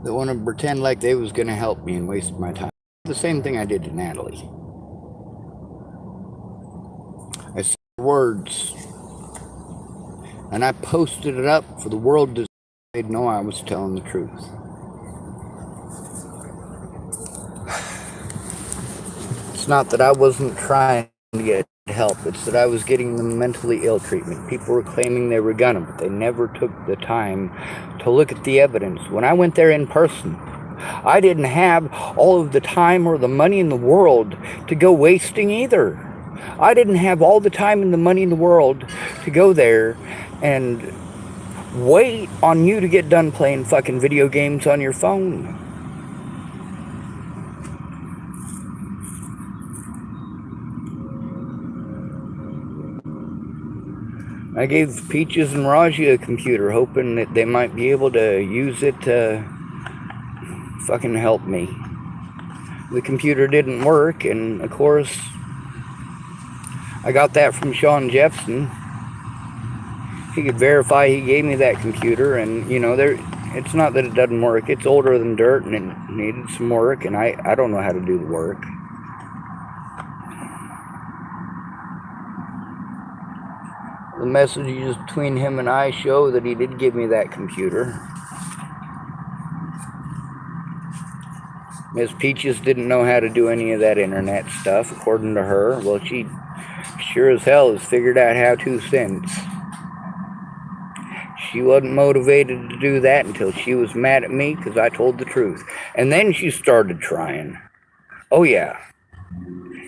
that want to pretend like they was going to help me and waste my time. The same thing I did to Natalie. I said words, and I posted it up for the world to know I was telling the truth. It's not that I wasn't trying to get help, it's that I was getting the mentally ill treatment. People were claiming they were gonna, but they never took the time to look at the evidence. When I went there in person, I didn't have all of the time or the money in the world to go wasting either. I didn't have all the time and the money in the world to go there and wait on you to get done playing fucking video games on your phone. I gave Peaches and Raji a computer, hoping that they might be able to use it to fucking help me. The computer didn't work, and of course, I got that from Sean Jeffson. He could verify he gave me that computer, and you know, it's not that it doesn't work. It's older than dirt, and it needed some work, and I don't know how to do the work. The messages between him and I show that he did give me that computer. Miss Peaches didn't know how to do any of that internet stuff, according to her. Well, she sure as hell has figured out how to since. She wasn't motivated to do that until she was mad at me because I told the truth. And then she started trying. Oh yeah.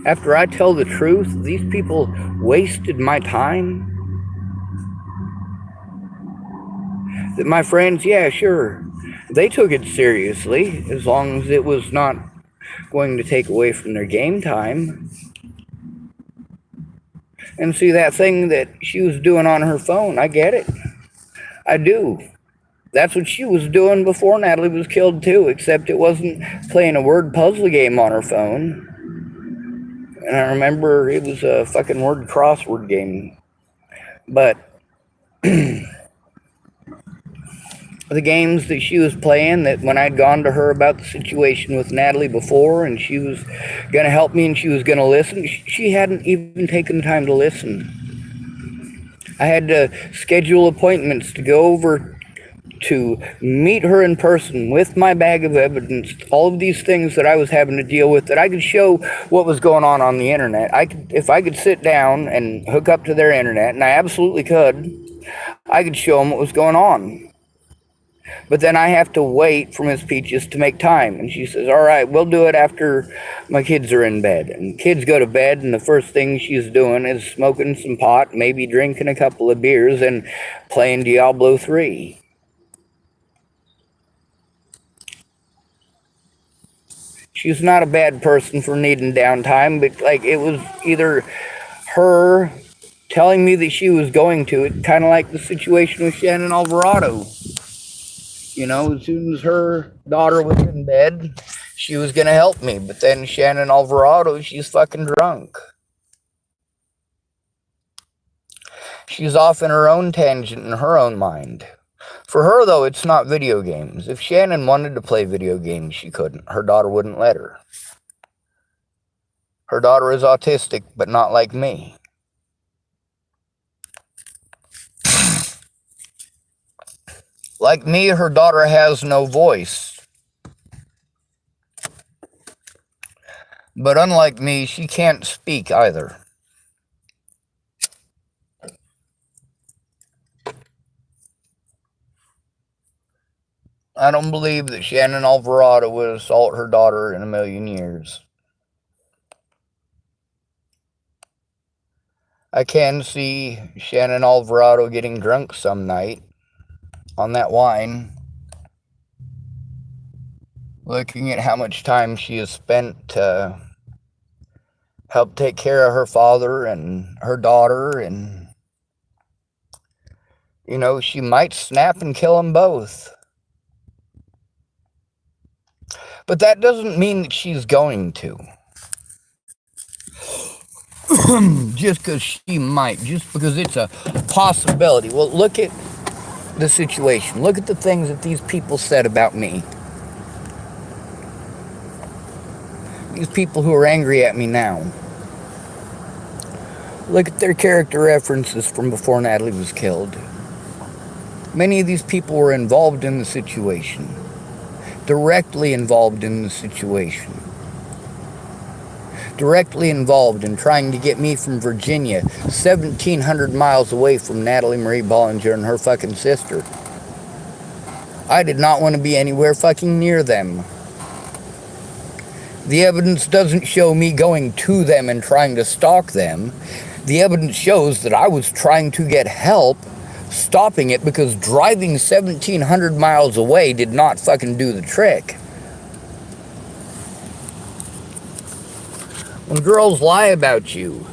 After I tell the truth, these people wasted my time. That my friends, yeah, sure, they took it seriously as long as it was not going to take away from their game time. And see, that thing that she was doing on her phone, I get it. I do. That's what she was doing before Natalie was killed too, except it wasn't playing a word puzzle game on her phone. And I remember it was a fucking word crossword game. But the games that she was playing, that when I'd gone to her about the situation with Natalie before and she was going to help me and she was going to listen, she hadn't even taken the time to listen. I had to schedule appointments to go over to meet her in person with my bag of evidence, all of these things that I was having to deal with, that I could show what was going on the internet. If I could sit down and hook up to their internet, and I absolutely could, I could show them what was going on. But then I have to wait for Miss Peaches to make time. And she says, all right, we'll do it after my kids are in bed. And kids go to bed, and the first thing she's doing is smoking some pot, maybe drinking a couple of beers, and playing Diablo 3. She's not a bad person for needing downtime, but like, it was either her telling me that she was going to it, kind of like the situation with Shannon Alvarado. You know, as soon as her daughter was in bed, she was going to help me. But then Shannon Alvarado, she's fucking drunk. She's off in her own tangent in her own mind. For her, though, it's not video games. If Shannon wanted to play video games, she couldn't. Her daughter wouldn't let her. Her daughter is autistic, but not like me. Like me, her daughter has no voice. But unlike me, she can't speak either. I don't believe that Shannon Alvarado would assault her daughter in a million years. I can see Shannon Alvarado getting drunk some night on that wine, looking at how much time she has spent to help take care of her father and her daughter, and you know, she might snap and kill them both. But that doesn't mean that she's going to. Just because she might, just because it's a possibility. Well, look at the situation. Look at the things that these people said about me. these people who are angry at me now. Look at their character references from before Natalie was killed. Many of these people were involved in the situation. Directly involved in the situation. Directly involved in trying to get me from Virginia, 1,700 miles away from Natalie Marie Bollinger and her fucking sister. I did not want to be anywhere fucking near them. The evidence doesn't show me going to them and trying to stalk them. The evidence shows that I was trying to get help, stopping it, because driving 1,700 miles away did not fucking do the trick. When girls lie about you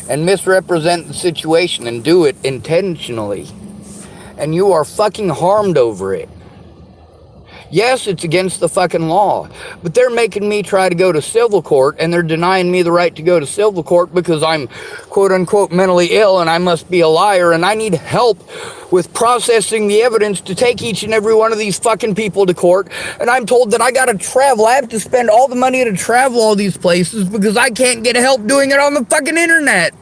and misrepresent the situation and do it intentionally, and you are fucking harmed over it, yes, it's against the fucking law, but they're making me try to go to civil court, and they're denying me the right to go to civil court because I'm quote-unquote mentally ill and I must be a liar, and I need help with processing the evidence to take each and every one of these fucking people to court, and I'm told that I gotta travel. I have to spend all the money to travel all these places because I can't get help doing it on the fucking internet.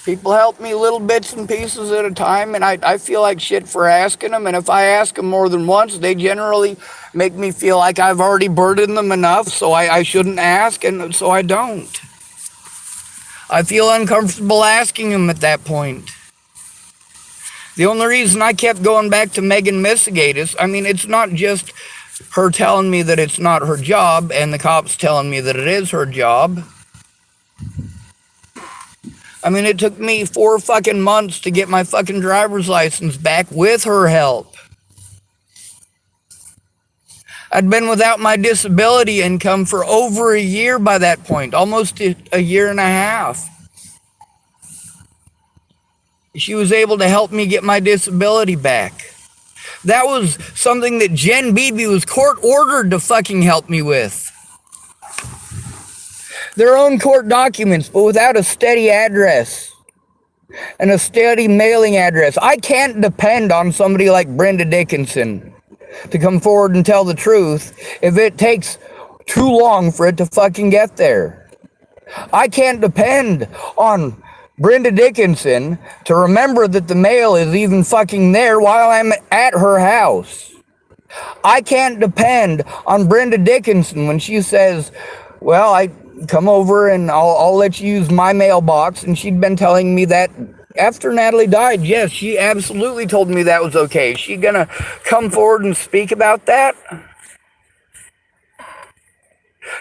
People help me little bits and pieces at a time, and I feel like shit for asking them, and if I ask them more than once, they generally make me feel like I've already burdened them enough, so I shouldn't ask, and so I don't. I feel uncomfortable asking them at that point. The only reason I kept going back to Megan Misigatis, I mean, it's not just her telling me that it's not her job, and the cops telling me that it is her job. I mean, it took me 4 fucking months to get my fucking driver's license back with her help. I'd been without my disability income for over a year by that point, almost a year and a half. She was able to help me get my disability back. That was something that Jen Beebe was court ordered to fucking help me with. Their own court documents, but without a steady address and a steady mailing address. I can't depend on somebody like Brenda Dickinson to come forward and tell the truth if it takes too long for it to fucking get there. I can't depend on Brenda Dickinson to remember that the mail is even fucking there while I'm at her house. I can't depend on Brenda Dickinson when she says, well, I come over and I'll let you use my mailbox, and she'd been telling me that after Natalie died. Yes, she absolutely told me that was okay. Is she gonna come forward and speak about that?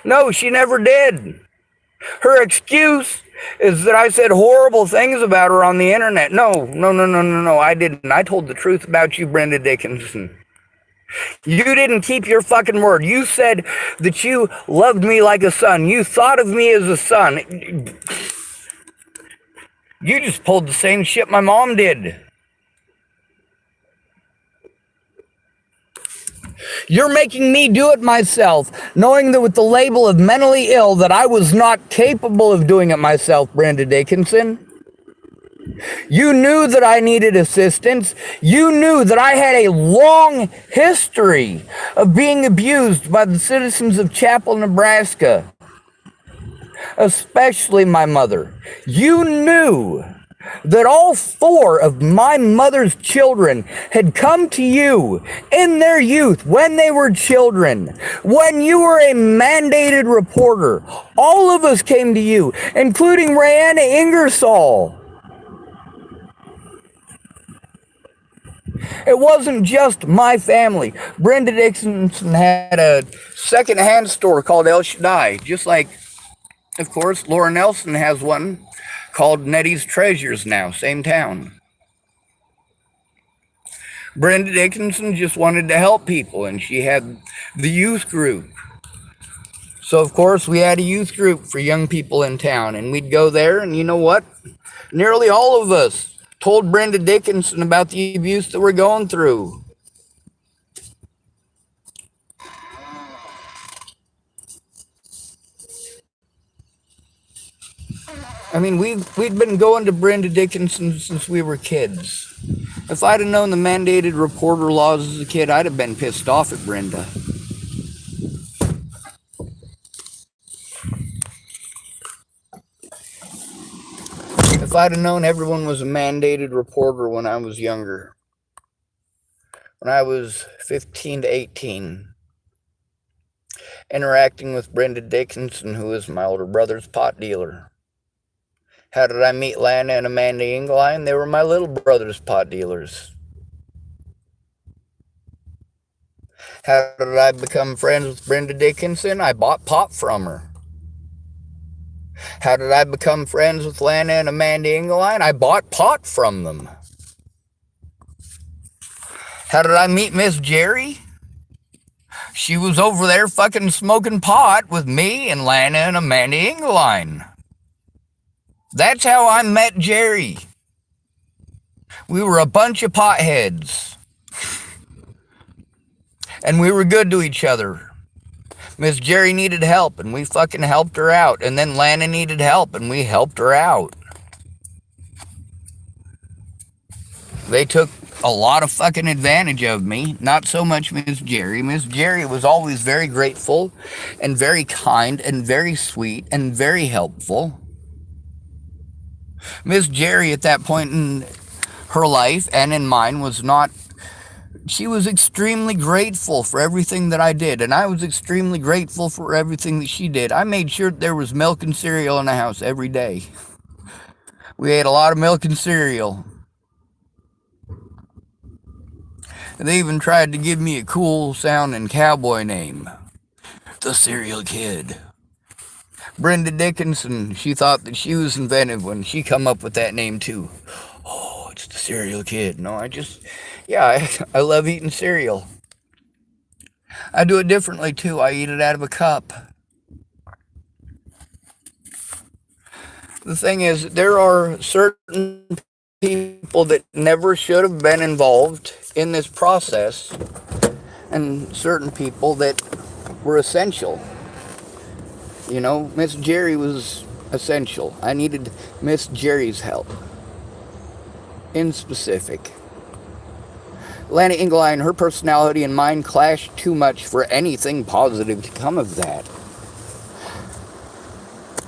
No, she never did. Her excuse is that I said horrible things about her on the internet. No, I didn't. I told the truth about you, Brenda Dickinson. You didn't keep your fucking word. You said that you loved me like a son. You thought of me as a son. You just pulled the same shit my mom did. You're making me do it myself, knowing that with the label of mentally ill that I was not capable of doing it myself, Brenda Dickinson. You knew that I needed assistance. You knew that I had a long history of being abused by the citizens of Chapel, Nebraska, especially my mother. You knew that all 4 of my mother's children had come to you in their youth, when they were children, when you were a mandated reporter. All of us came to you, including Rayanna Ingersoll. It wasn't just my family. Brenda Dickinson had a second-hand store called El Shaddai, just like, of course, Laura Nelson has one called Nettie's Treasures now, same town. Brenda Dickinson just wanted to help people, and she had the youth group. So, of course, we had a youth group for young people in town, and we'd go there, and you know what? Nearly all of us told Brenda Dickinson about the abuse that we're going through. I mean, we'd been going to Brenda Dickinson since we were kids. If I'd have known the mandated reporter laws as a kid, I'd have been pissed off at Brenda. If I'd have known everyone was a mandated reporter when I was younger, when I was 15 to 18, interacting with Brenda Dickinson, who is my older brother's pot dealer. How did I meet Lana and Amanda Ingline? They were my little brother's pot dealers. How did I become friends with Brenda Dickinson? I bought pot from her. How did I become friends with Lana and Amanda Ingline? I bought pot from them. How did I meet Miss Jerry? She was over there fucking smoking pot with me and Lana and Amanda Ingline. That's how I met Jerry. We were a bunch of potheads. And we were good to each other. Miss Jerry needed help, and we fucking helped her out. And then Lana needed help, and we helped her out. They took a lot of fucking advantage of me. Not so much Miss Jerry. Miss Jerry was always very grateful and very kind and very sweet and very helpful. Miss Jerry at that point in her life and in mine was not... She was extremely grateful for everything that I did, and I was extremely grateful for everything that she did. I made sure there was milk and cereal in the house every day. We ate a lot of milk and cereal. They even tried to give me a cool sounding cowboy name. The Cereal Kid. Brenda Dickinson, she thought that she was inventive when she come up with that name too. Oh, it's the Cereal Kid. No, I love eating cereal. I do it differently too. I eat it out of a cup. The thing is, there are certain people that never should have been involved in this process, and certain people that were essential. You know, Miss Jerry was essential. I needed Miss Jerry's help. In specific. Lana Ingline, her personality and mine clashed too much for anything positive to come of that.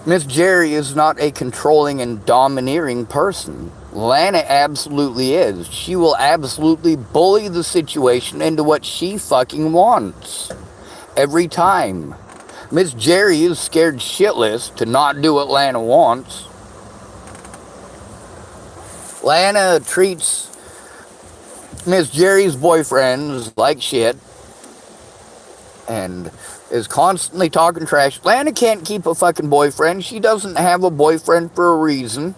Miss Jerry is not a controlling and domineering person. Lana absolutely is. She will absolutely bully the situation into what she fucking wants. Every time. Miss Jerry is scared shitless to not do what Lana wants. Lana treats Miss Jerry's boyfriends like shit and is constantly talking trash. Lana can't keep a fucking boyfriend. She doesn't have a boyfriend for a reason.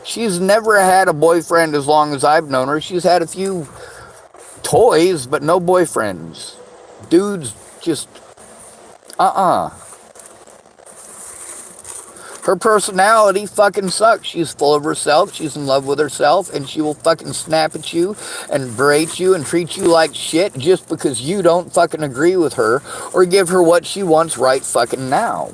She's never had a boyfriend as long as I've known her. She's had a few toys, but no boyfriends. Dudes just, Her personality fucking sucks. She's full of herself, she's in love with herself, and she will fucking snap at you and berate you and treat you like shit just because you don't fucking agree with her or give her what she wants right fucking now.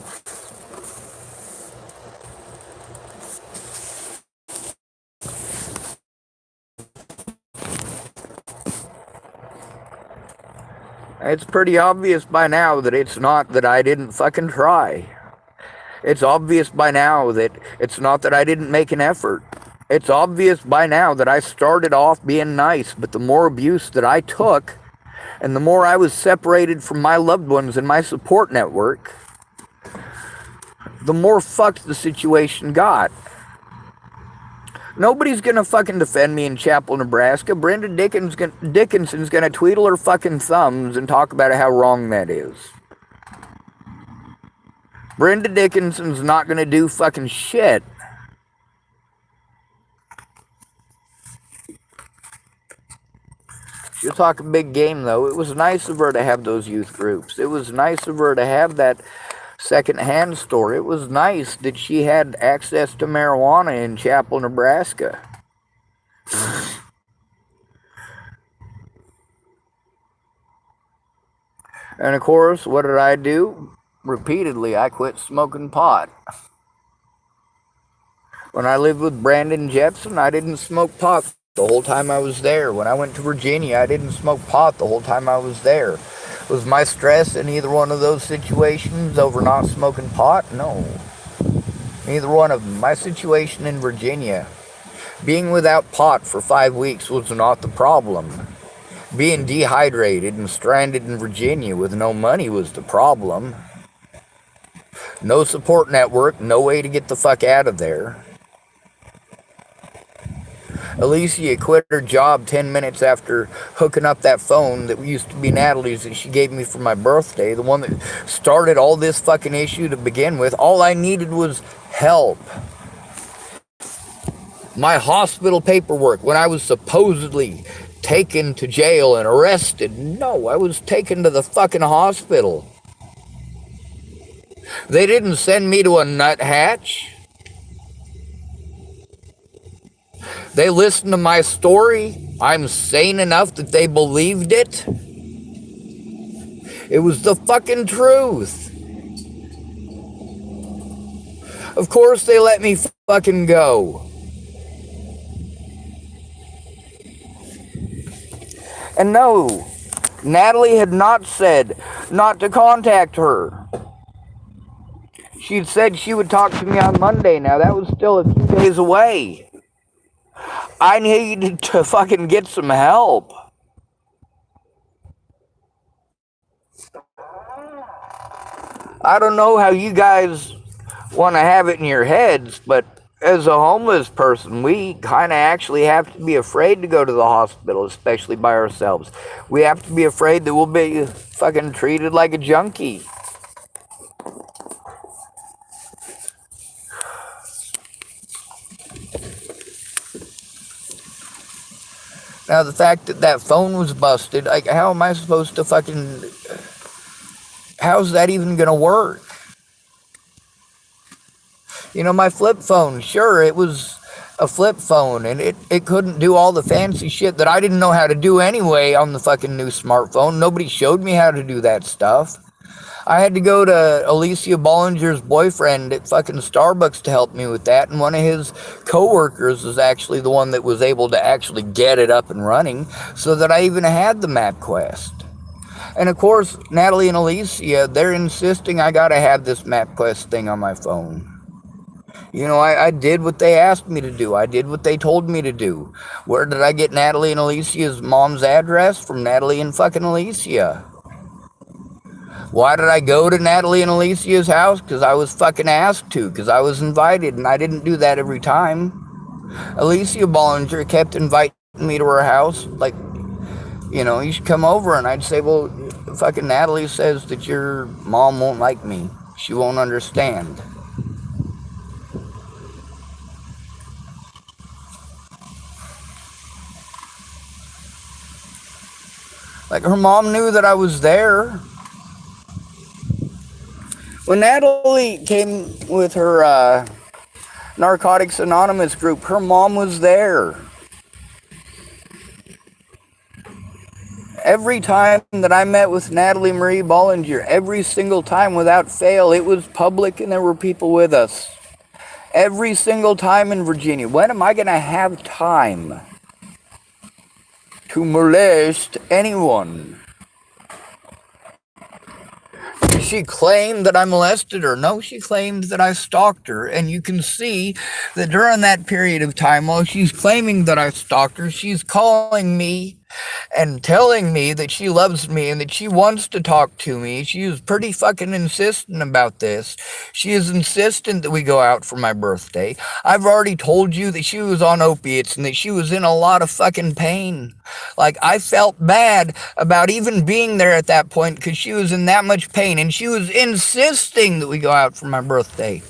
It's pretty obvious by now that it's not that I didn't fucking try. It's obvious by now that it's not that I didn't make an effort. It's obvious by now that I started off being nice, but the more abuse that I took, and the more I was separated from my loved ones and my support network, the more fucked the situation got. Nobody's gonna fucking defend me in Chapel, Nebraska. Brenda Dickinson's gonna tweedle her fucking thumbs and talk about how wrong that is. Brenda Dickinson's not going to do fucking shit. She'll talk a big game, though. It was nice of her to have those youth groups. It was nice of her to have that second-hand store. It was nice that she had access to marijuana in Chapel, Nebraska. And of course, what did I do? Repeatedly, I quit smoking pot. When I lived with Brandon Jepson, I didn't smoke pot the whole time I was there. When I went to Virginia, I didn't smoke pot the whole time I was there. Was my stress in either one of those situations over not smoking pot? No. Neither one of them. My situation in Virginia, being without pot for 5 weeks was not the problem. Being dehydrated and stranded in Virginia with no money was the problem. No support network, no way to get the fuck out of there. Alicia quit her job 10 minutes after hooking up that phone that used to be Natalie's that she gave me for my birthday, the one that started all this fucking issue to begin with. All I needed was help. My hospital paperwork, when I was supposedly taken to jail and arrested, no, I was taken to the fucking hospital. They didn't send me to a nuthatch. They listened to my story. I'm sane enough that they believed it. It was the fucking truth. Of course they let me fucking go. And no, Natalie had not said not to contact her. She'd said she would talk to me on Monday. Now, that was still a few days away. I needed to fucking get some help. I don't know how you guys want to have it in your heads, but as a homeless person, we kind of actually have to be afraid to go to the hospital, especially by ourselves. We have to be afraid that we'll be fucking treated like a junkie. Now, the fact that that phone was busted, like, how am I supposed to fucking... How's that even gonna work? You know, my flip phone, sure, it was a flip phone, and it couldn't do all the fancy shit that I didn't know how to do anyway on the fucking new smartphone. Nobody showed me how to do that stuff. I had to go to Alicia Bollinger's boyfriend at fucking Starbucks to help me with that, and one of his co-workers was actually the one that was able to actually get it up and running so that I even had the MapQuest. And of course, Natalie and Alicia, they're insisting I gotta have this MapQuest thing on my phone. You know, I did what they asked me to do. I did what they told me to do. Where did I get Natalie and Alicia's mom's address? From Natalie and fucking Alicia. Why did I go to Natalie and Alicia's house? Because I was fucking asked to, because I was invited, and I didn't do that every time. Alicia Bollinger kept inviting me to her house, like, you know, you should come over, and I'd say, well, fucking Natalie says that your mom won't like me. She won't understand. Like, her mom knew that I was there. When Natalie came with her Narcotics Anonymous group, her mom was there. Every time that I met with Natalie Marie Bollinger, every single time without fail, it was public and there were people with us. Every single time in Virginia. When am I going to have time to molest anyone? She claimed that I molested her. No, she claimed that I stalked her. And you can see that during that period of time, while she's claiming that I stalked her, she's calling me and telling me that she loves me and that she wants to talk to me. She is pretty fucking insistent about this. She is insistent that we go out for my birthday. I've already told you that she was on opiates and that she was in a lot of fucking pain. Like, I felt bad about even being there at that point because she was in that much pain, and she was insisting that we go out for my birthday.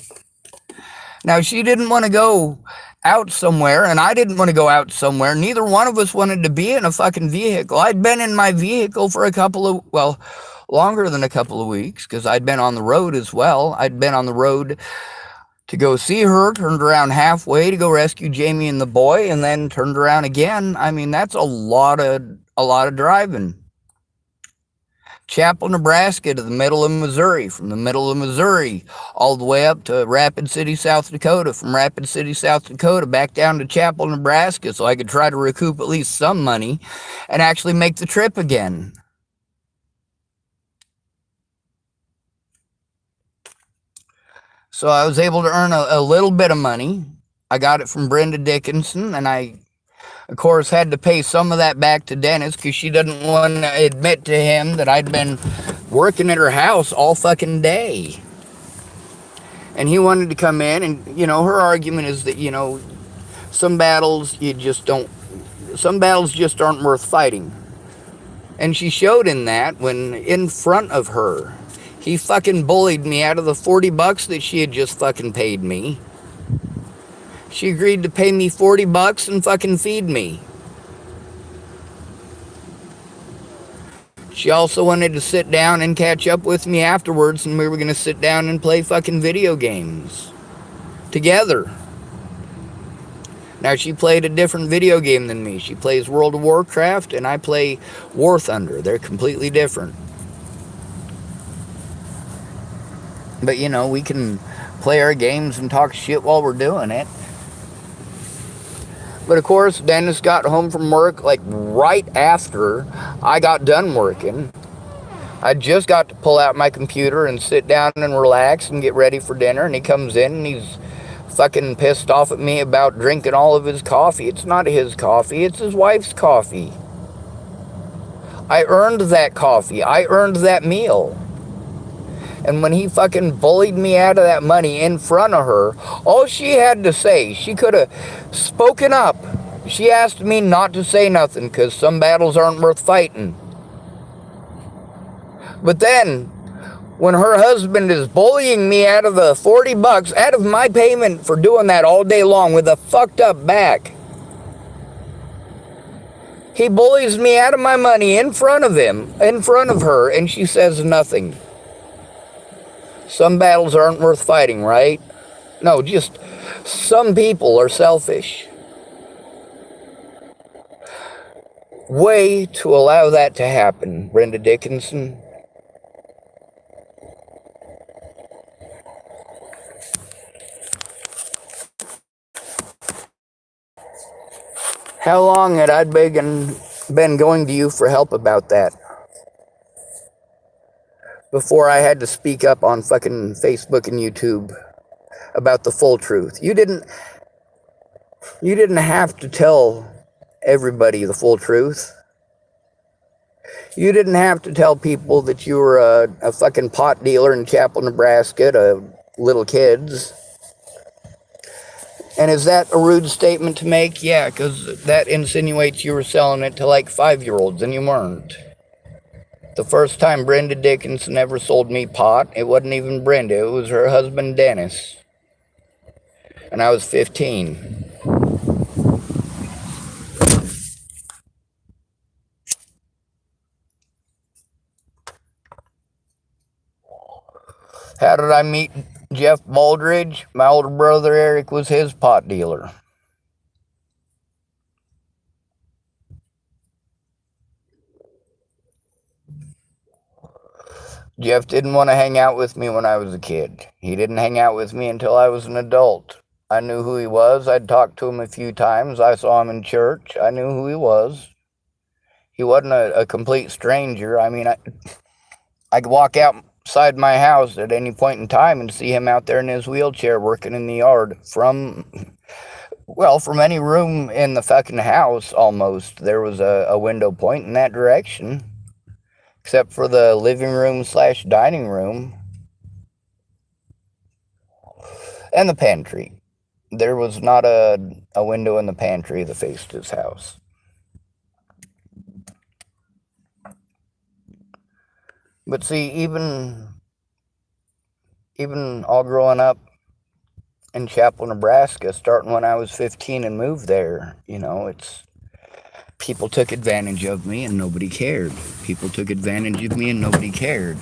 Now, she didn't want to go out somewhere, and I didn't want to go out somewhere. Neither one of us wanted to be in a fucking vehicle. I'd been in my vehicle for longer than a couple of weeks, because I'd been on the road as well. I'd been on the road to go see her, turned around halfway to go rescue Jamie and the boy, and then turned around again. I mean, that's a lot of driving. Chapel, Nebraska to the middle of Missouri, from the middle of Missouri all the way up to Rapid City, South Dakota, from Rapid City, South Dakota back down to Chapel, Nebraska, so I could try to recoup at least some money and actually make the trip again. So I was able to earn a little bit of money. I got it from Brenda Dickinson, and I, of course, had to pay some of that back to Dennis because she didn't want to admit to him that I'd been working at her house all fucking day. And he wanted to come in, and, you know, her argument is that, you know, some battles just aren't worth fighting. And she showed in that when in front of her, he fucking bullied me out of the $40 that she had just fucking paid me. She agreed to pay me $40 and fucking feed me. She also wanted to sit down and catch up with me afterwards, and we were going to sit down and play fucking video games together. Now, she played a different video game than me. She plays World of Warcraft, and I play War Thunder. They're completely different. But, you know, we can play our games and talk shit while we're doing it. But, of course, Dennis got home from work, like, right after I got done working. I just got to pull out my computer and sit down and relax and get ready for dinner. And he comes in and he's fucking pissed off at me about drinking all of his coffee. It's not his coffee. It's his wife's coffee. I earned that coffee. I earned that meal. And when he fucking bullied me out of that money in front of her, all she had to say, she could have spoken up. She asked me not to say nothing because some battles aren't worth fighting. But then, when her husband is bullying me out of the $40, out of my payment for doing that all day long with a fucked up back, he bullies me out of my money in front of him, in front of her, and she says nothing. Some battles aren't worth fighting, right? No, just some people are selfish. Way to allow that to happen, Brenda Dickinson. How long had I been going to you for help about that? Before I had to speak up on fucking Facebook and YouTube about the full truth. You didn't have to tell everybody the full truth. You didn't have to tell people that you were a fucking pot dealer in Chapel, Nebraska to little kids. And is that a rude statement to make? Yeah, because that insinuates you were selling it to like 5-year-olds and you weren't. The first time Brenda Dickinson ever sold me pot, it wasn't even Brenda, it was her husband Dennis. And I was 15. How did I meet Jeff Baldridge? My older brother Eric was his pot dealer. Jeff didn't want to hang out with me when I was a kid. He didn't hang out with me until I was an adult. I knew who he was. I'd talked to him a few times. I saw him in church. I knew who he was. He wasn't a complete stranger. I mean, I could walk outside my house at any point in time and see him out there in his wheelchair working in the yard. From any room in the fucking house, almost, there was a window pointing that direction. Except for the living room / dining room. And the pantry. There was not a window in the pantry that faced his house. But see, even all growing up in Chapel, Nebraska, starting when I was 15 and moved there, you know, people took advantage of me and nobody cared. People took advantage of me and nobody cared.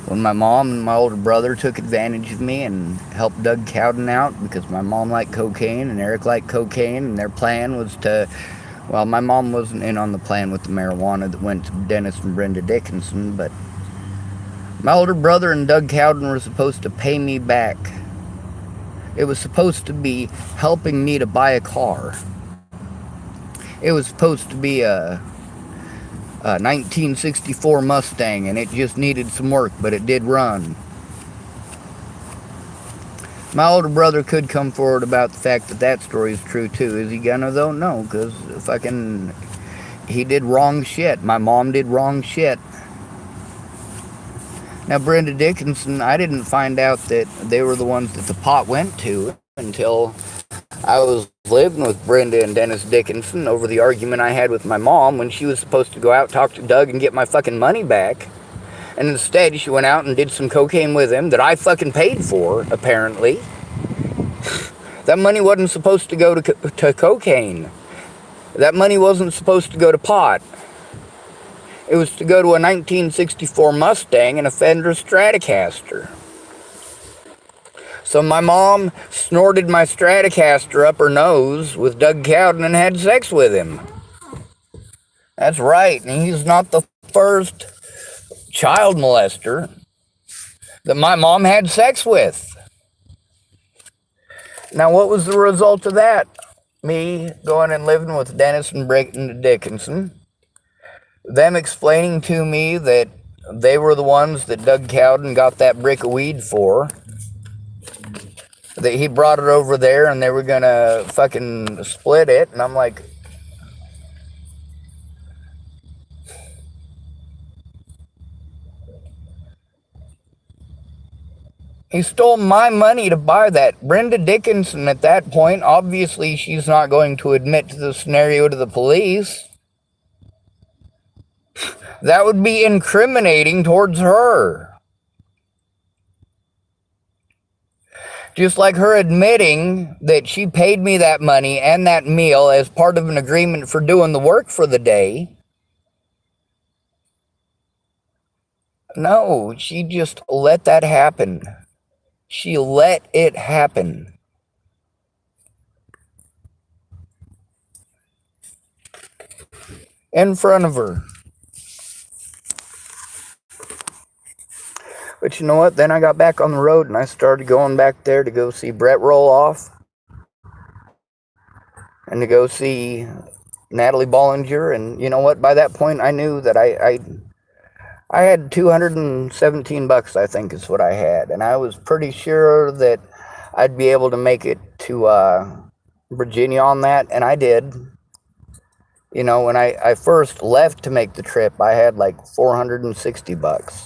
When my mom and my older brother took advantage of me and helped Doug Cowden out because my mom liked cocaine and Eric liked cocaine, and their plan was to Well, my mom wasn't in on the plan with the marijuana that went to Dennis and Brenda Dickinson, but my older brother and Doug Cowden were supposed to pay me back. It was supposed to be helping me to buy a car. It was supposed to be a 1964 Mustang, and it just needed some work, but it did run. My older brother could come forward about the fact that that story is true too. Is he gonna though? No, because he did wrong shit. My mom did wrong shit. Now, Brenda Dickinson, I didn't find out that they were the ones that the pot went to until I was living with Brenda and Dennis Dickinson over the argument I had with my mom when she was supposed to go out, talk to Doug, and get my fucking money back. And instead, she went out and did some cocaine with him that I fucking paid for, apparently. That money wasn't supposed to go to cocaine. That money wasn't supposed to go to pot. It was to go to a 1964 Mustang and a Fender Stratocaster. So my mom snorted my Stratocaster up her nose with Doug Cowden and had sex with him. That's right, and he's not the first child molester that my mom had sex with. Now, what was the result of that? Me going and living with Dennis and Brenda Dickinson. Them explaining to me that they were the ones that Doug Cowden got that brick of weed for. That he brought it over there and they were gonna fucking split it. And I'm like, he stole my money to buy that. Brenda Dickinson at that point, obviously she's not going to admit to the scenario to the police. That would be incriminating towards her. Just like her admitting that she paid me that money and that meal as part of an agreement for doing the work for the day. No, she just let that happen. She let it happen. In front of her. But you know what? Then I got back on the road and I started going back there to go see Brett Roloff. And to go see Natalie Bollinger. And you know what? By that point I knew that I had $217, I think is what I had. And I was pretty sure that I'd be able to make it to Virginia on that. And I did. You know, when I first left to make the trip, I had like $460.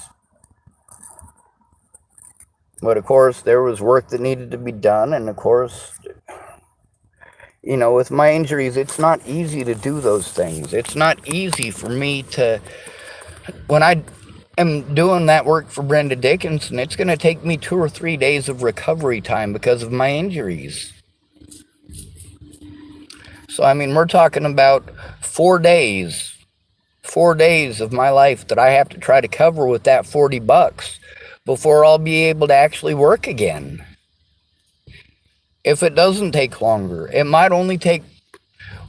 But of course, there was work that needed to be done. And of course, you know, with my injuries, it's not easy to do those things. It's not easy for me to, when I am doing that work for Brenda Dickinson, it's going to take me 2 or 3 days of recovery time because of my injuries. So, I mean, we're talking about 4 days of my life that I have to try to cover with that $40 before I'll be able to actually work again. If it doesn't take longer, it might only take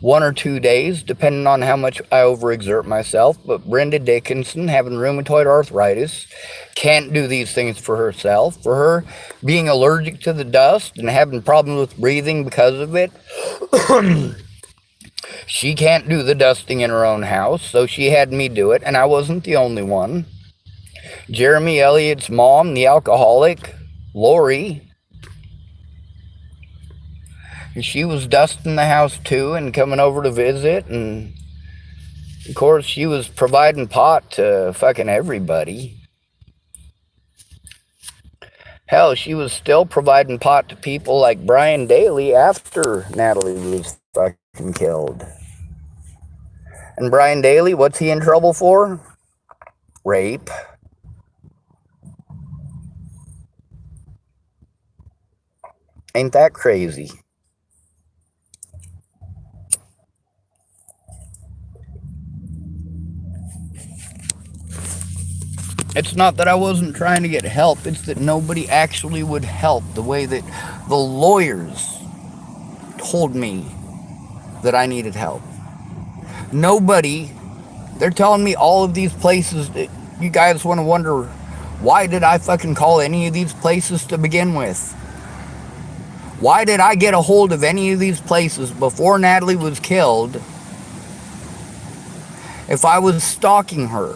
1 or 2 days, depending on how much I overexert myself. But Brenda Dickinson, having rheumatoid arthritis, can't do these things for herself. For her, being allergic to the dust and having problems with breathing because of it, she can't do the dusting in her own house, so she had me do it, and I wasn't the only one. Jeremy Elliott's mom, the alcoholic, Lori, she was dusting the house too and coming over to visit, and of course she was providing pot to fucking everybody. Hell, she was still providing pot to people like Brian Daly after Natalie was fucking killed. And Brian Daly, what's he in trouble for? Rape. Ain't that crazy? It's not that I wasn't trying to get help, it's that nobody actually would help the way that the lawyers told me that I needed help. Nobody. They're telling me all of these places that you guys want to wonder, why did I fucking call any of these places to begin with? Why did I get a hold of any of these places before Natalie was killed if I was stalking her?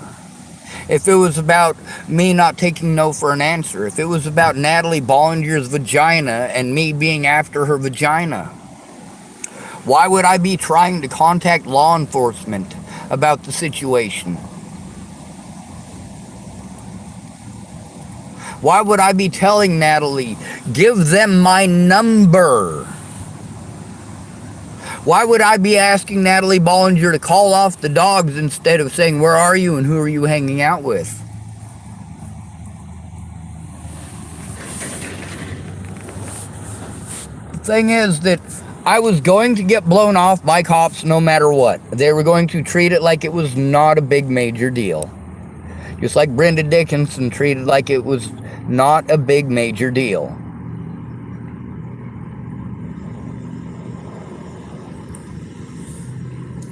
If it was about me not taking no for an answer, if it was about Natalie Bollinger's vagina and me being after her vagina, why would I be trying to contact law enforcement about the situation? Why would I be telling Natalie, give them my number? Why would I be asking Natalie Bollinger to call off the dogs instead of saying, where are you and who are you hanging out with? The thing is that I was going to get blown off by cops no matter what. They were going to treat it like it was not a big major deal. Just like Brenda Dickinson treated like it was not a big major deal.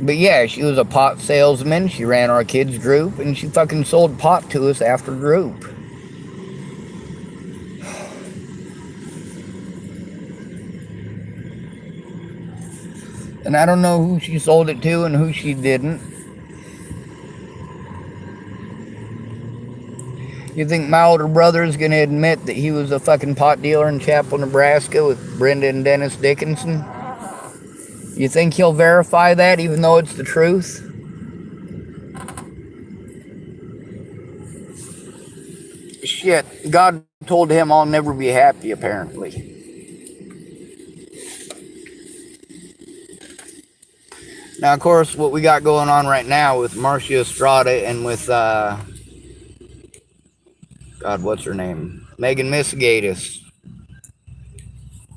But yeah, she was a pot salesman. She ran our kids group and she fucking sold pot to us after group. And I don't know who she sold it to and who she didn't. You think my older brother is going to admit that he was a fucking pot dealer in Chapel, Nebraska with Brenda and Dennis Dickinson? You think he'll verify that even though it's the truth? Shit, God told him I'll never be happy, apparently. Now, of course, what we got going on right now with Marcia Estrada and with, God, what's her name? Megan Misgatis.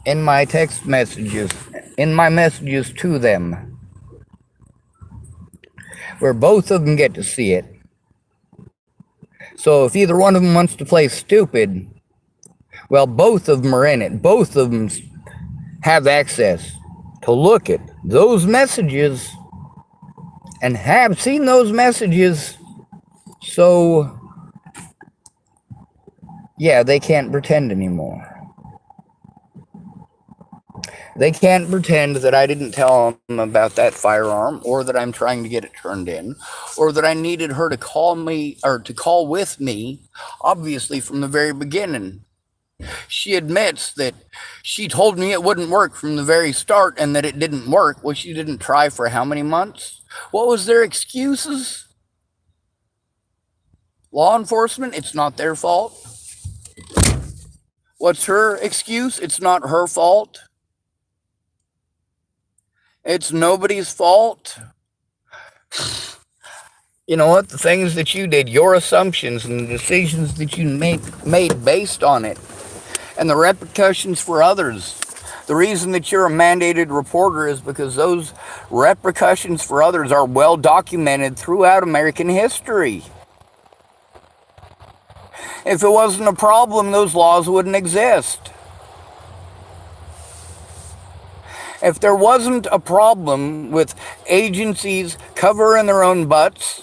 In my text messages, in my messages to them, where both of them get to see it. So if either one of them wants to play stupid, well, both of them are in it. Both of them have access to look at those messages and have seen those messages. So, yeah, they can't pretend anymore. They can't pretend that I didn't tell them about that firearm, or that I'm trying to get it turned in, or that I needed her to call me, or to call with me, obviously from the very beginning. She admits that she told me it wouldn't work from the very start and that it didn't work. Well, she didn't try for how many months? What was their excuses? Law enforcement, it's not their fault. What's her excuse? It's not her fault. It's nobody's fault. You know what? The things that you did, your assumptions and the decisions that you made based on it, and the repercussions for others. The reason that you're a mandated reporter is because those repercussions for others are well documented throughout American history. If it wasn't a problem, those laws wouldn't exist. If there wasn't a problem with agencies covering their own butts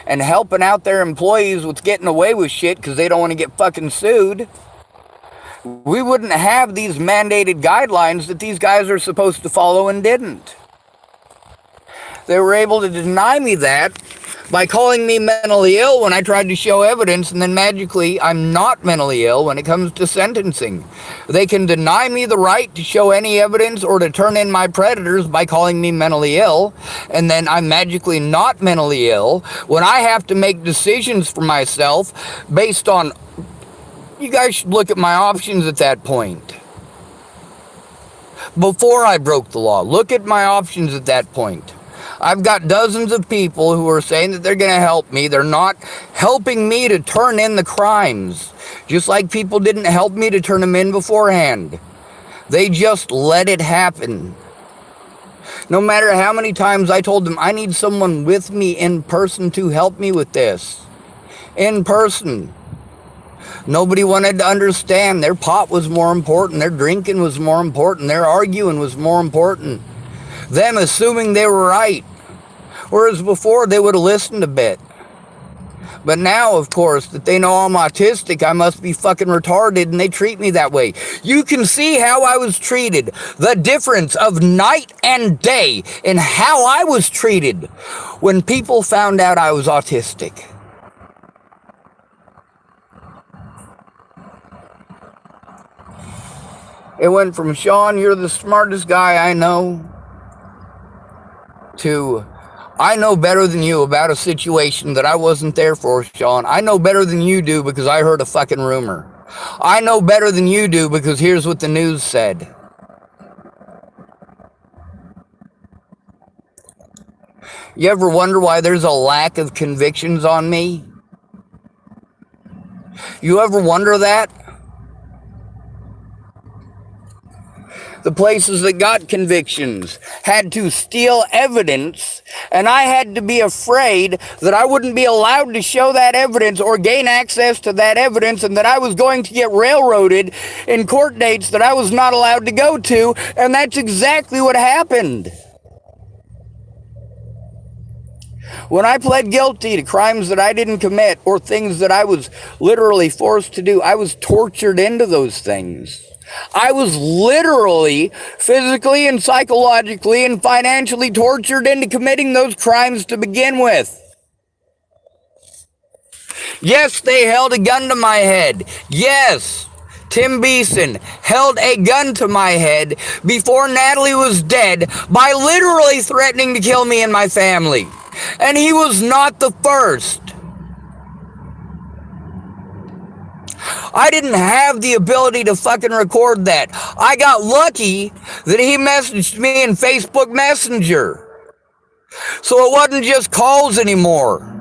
and helping out their employees with getting away with shit because they don't want to get fucking sued, we wouldn't have these mandated guidelines that these guys are supposed to follow and didn't. They were able to deny me that by calling me mentally ill when I tried to show evidence, and then magically I'm not mentally ill when it comes to sentencing. They can deny me the right to show any evidence or to turn in my predators by calling me mentally ill, and then I'm magically not mentally ill when I have to make decisions for myself based on... You guys should look at my options at that point. Before I broke the law, look at my options at that point. I've got dozens of people who are saying that they're going to help me. They're not helping me to turn in the crimes, just like people didn't help me to turn them in beforehand. They just let it happen. No matter how many times I told them, I need someone with me in person to help me with this. In person. Nobody wanted to understand. Their pot was more important. Their drinking was more important. Their arguing was more important. Them assuming they were right Whereas before, they would have listened a bit. But now, of course, that they know I'm autistic, I must be fucking retarded, and they treat me that way. You can see how I was treated. The difference of night and day in how I was treated when people found out I was autistic. It went from, Sean, you're the smartest guy I know, to, I know better than you about a situation that I wasn't there for, Sean. I know better than you do because I heard a fucking rumor. I know better than you do because here's what the news said. You ever wonder why there's a lack of convictions on me? You ever wonder that? The places that got convictions had to steal evidence, and I had to be afraid that I wouldn't be allowed to show that evidence or gain access to that evidence, and that I was going to get railroaded in court dates that I was not allowed to go to, and that's exactly what happened. When I pled guilty to crimes that I didn't commit or things that I was literally forced to do, I was tortured into those things. I was literally, physically and psychologically and financially tortured into committing those crimes to begin with. Yes, they held a gun to my head. Yes, Tim Beeson held a gun to my head before Natalie was dead by literally threatening to kill me and my family. And he was not the first. I didn't have the ability to fucking record that. I got lucky that he messaged me in Facebook Messenger. So it wasn't just calls anymore.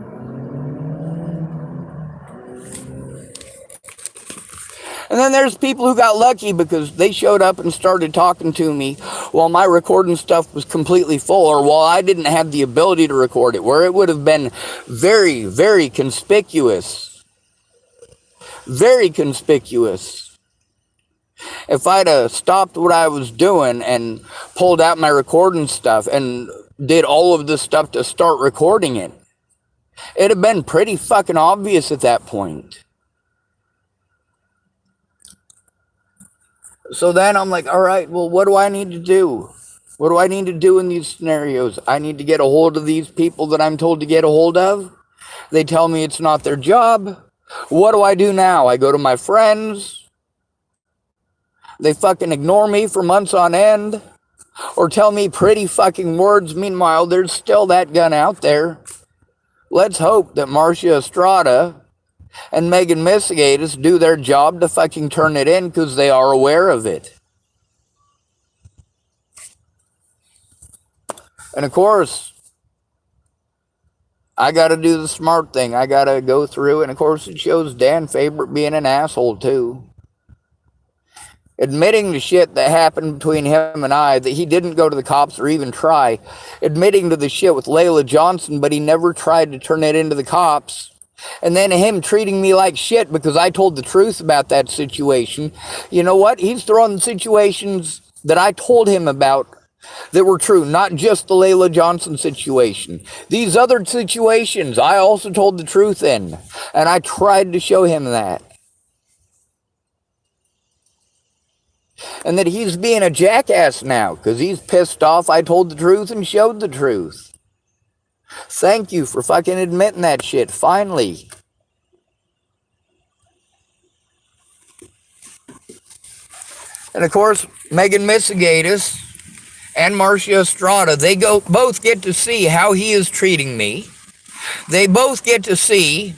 And then there's people who got lucky because they showed up and started talking to me while my recording stuff was completely full, or while I didn't have the ability to record it, where it would have been very, very conspicuous. Very conspicuous. If I'd stopped what I was doing and pulled out my recording stuff and did all of this stuff to start recording it, it'd have been pretty fucking obvious at that point. So then I'm like, all right, well, what do I need to do? What do I need to do in these scenarios? I need to get a hold of these people that I'm told to get a hold of. They tell me it's not their job. What do I do now? I go to my friends. They fucking ignore me for months on end, or tell me pretty fucking words. Meanwhile, there's still that gun out there. Let's hope that Marcia Estrada and Megan Misigatis do their job to fucking turn it in, because they are aware of it. And of course, I got to do the smart thing. I got to go through, and of course it shows Dan Favorite being an asshole too. Admitting the shit that happened between him and I, that he didn't go to the cops or even try. Admitting to the shit with Layla Johnson, but he never tried to turn it into the cops. And then him treating me like shit because I told the truth about that situation. You know what? He's throwing situations that I told him about that were true, not just the Layla Johnson situation. These other situations, I also told the truth in, and I tried to show him that. And that he's being a jackass now, because he's pissed off I told the truth and showed the truth. Thank you for fucking admitting that shit, finally. And of course, Megan Misigatis and Marcia Estrada, they both get to see how he is treating me. They both get to see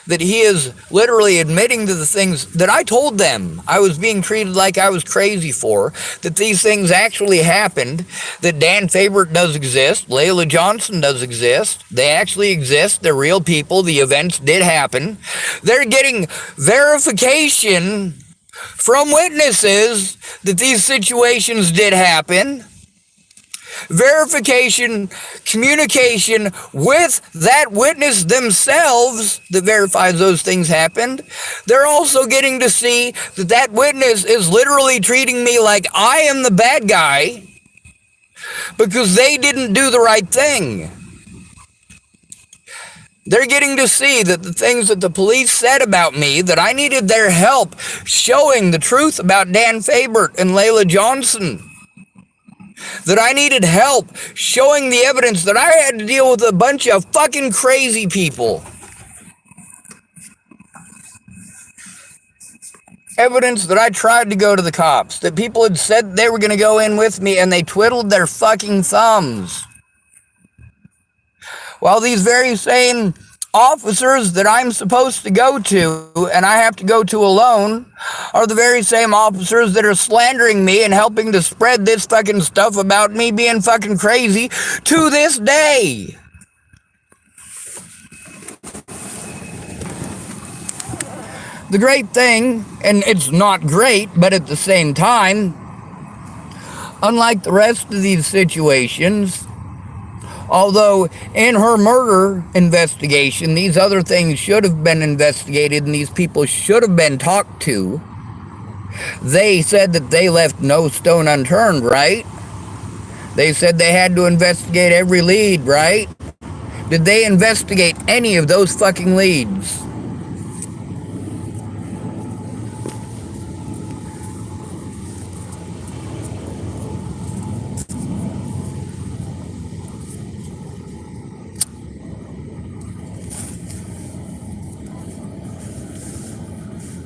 that he is literally admitting to the things that I told them I was being treated like I was crazy for, that these things actually happened, that Dan Favorite does exist, Layla Johnson does exist, they actually exist, they're real people, the events did happen. They're getting verification from witnesses that these situations did happen. Verification, communication with that witness themselves that verifies those things happened. They're also getting to see that that witness is literally treating me like I am the bad guy because they didn't do the right thing. They're getting to see that the things that the police said about me, that I needed their help showing the truth about Dan Fabert and Layla Johnson, that I needed help showing the evidence that I had to deal with a bunch of fucking crazy people. Evidence that I tried to go to the cops, that people had said they were going to go in with me and they twiddled their fucking thumbs. While these very same officers that I'm supposed to go to and I have to go to alone are the very same officers that are slandering me and helping to spread this fucking stuff about me being fucking crazy to this day. The great thing, and it's not great, but at the same time, unlike the rest of these situations, although in her murder investigation, these other things should have been investigated and these people should have been talked to, they said that they left no stone unturned, right? They said they had to investigate every lead, right? Did they investigate any of those fucking leads?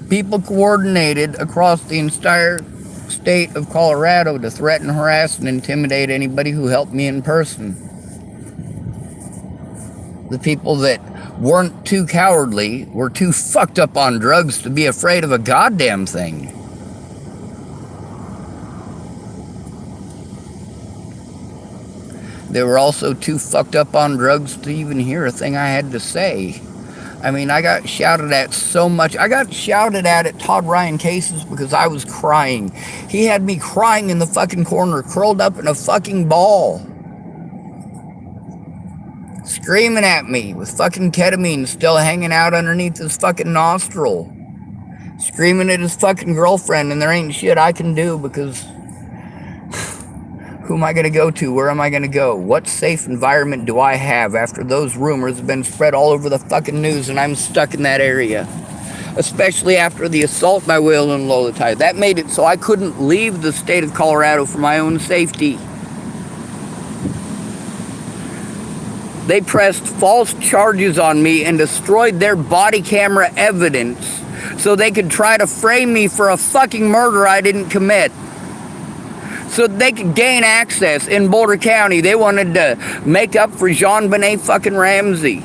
People coordinated across the entire state of Colorado to threaten, harass, and intimidate anybody who helped me in person. The people that weren't too cowardly were too fucked up on drugs to be afraid of a goddamn thing. They were also too fucked up on drugs to even hear a thing I had to say. I mean, I got shouted at so much. I got shouted at Todd Ryan cases because I was crying. He had me crying in the fucking corner, curled up in a fucking ball. Screaming at me with fucking ketamine still hanging out underneath his fucking nostril. Screaming at his fucking girlfriend, and there ain't shit I can do because who am I going to go to? Where am I going to go? What safe environment do I have after those rumors have been spread all over the fucking news and I'm stuck in that area? Especially after the assault by Will and Lolatai. That made it so I couldn't leave the state of Colorado for my own safety. They pressed false charges on me and destroyed their body camera evidence so they could try to frame me for a fucking murder I didn't commit. So they could gain access in Boulder County. They wanted to make up for JonBenet fucking Ramsey.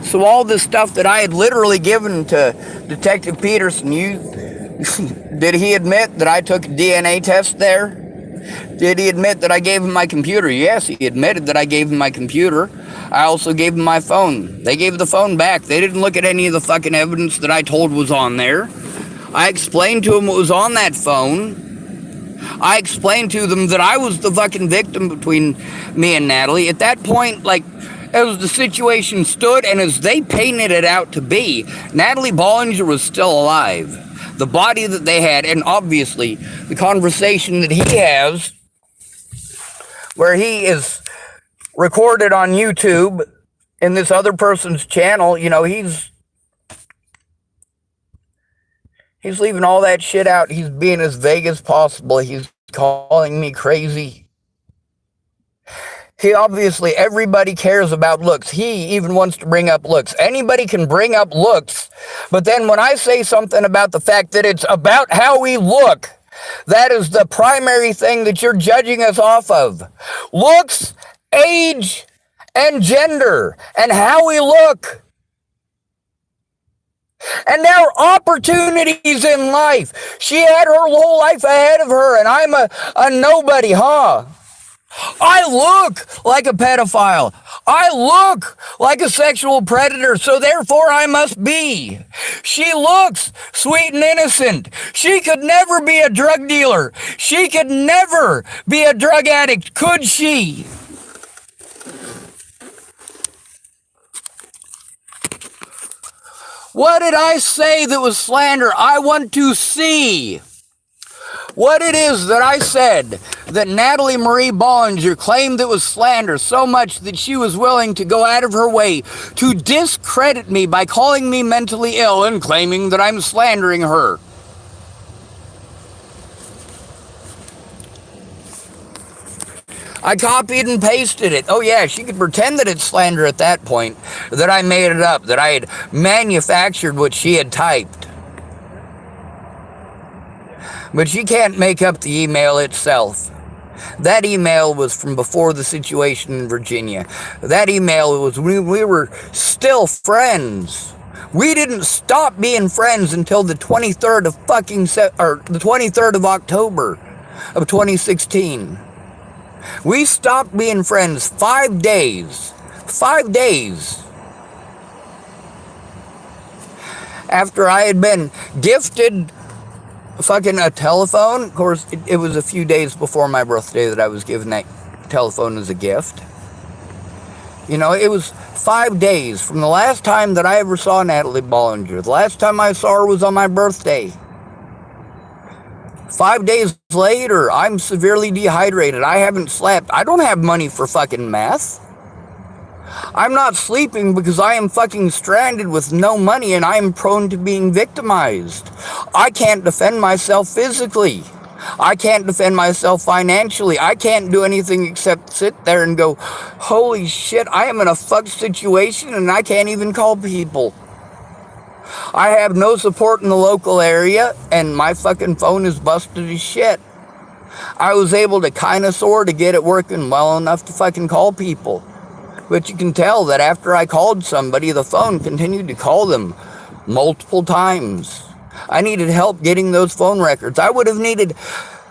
So all this stuff that I had literally given to Detective Peterson, did he admit that I took a DNA test there? Did he admit that I gave him my computer? Yes, he admitted that I gave him my computer. I also gave him my phone. They gave the phone back. They didn't look at any of the fucking evidence that I told was on there. I explained to him what was on that phone. I explained to them that I was the fucking victim between me and Natalie. At that point, like, as the situation stood and as they painted it out to be, Natalie Bollinger was still alive. The body that they had, and obviously the conversation that he has, where he is recorded on YouTube in this other person's channel, you know, he's leaving all that shit out. He's being as vague as possible. He's calling me crazy. He obviously, everybody cares about looks. He even wants to bring up looks. Anybody can bring up looks. But then when I say something about the fact that it's about how we look, that is the primary thing that you're judging us off of. Looks, age, and gender, and how we look. And our opportunities in life. She had her whole life ahead of her, and I'm a nobody, huh? I look like a pedophile. I look like a sexual predator, so therefore I must be. She looks sweet and innocent. She could never be a drug dealer. She could never be a drug addict, could she? What did I say that was slander? I want to see what it is that I said that Natalie Marie Bollinger claimed it was slander so much that she was willing to go out of her way to discredit me by calling me mentally ill and claiming that I'm slandering her. I copied and pasted it. Oh yeah, she could pretend that it's slander at that point, that I made it up, that I had manufactured what she had typed. But she can't make up the email itself. That email was from before the situation in Virginia. That email was when we were still friends. We didn't stop being friends until the 23rd of the 23rd of October of 2016. We stopped being friends 5 days. 5 days. After I had been gifted a telephone. Of course, it was a few days before my birthday that I was given that telephone as a gift. You know, it was 5 days from the last time that I ever saw Natalie Bollinger. The last time I saw her was on my birthday. 5 days later, I'm severely dehydrated. I haven't slept. I don't have money for fucking meth. I'm not sleeping because I am fucking stranded with no money and I am prone to being victimized. I can't defend myself physically. I can't defend myself financially. I can't do anything except sit there and go, holy shit, I am in a fucked situation and I can't even call people. I have no support in the local area and my fucking phone is busted as shit. I was able to kind of sort of get it working well enough to fucking call people. But you can tell that after I called somebody, the phone continued to call them multiple times. I needed help getting those phone records. I would have needed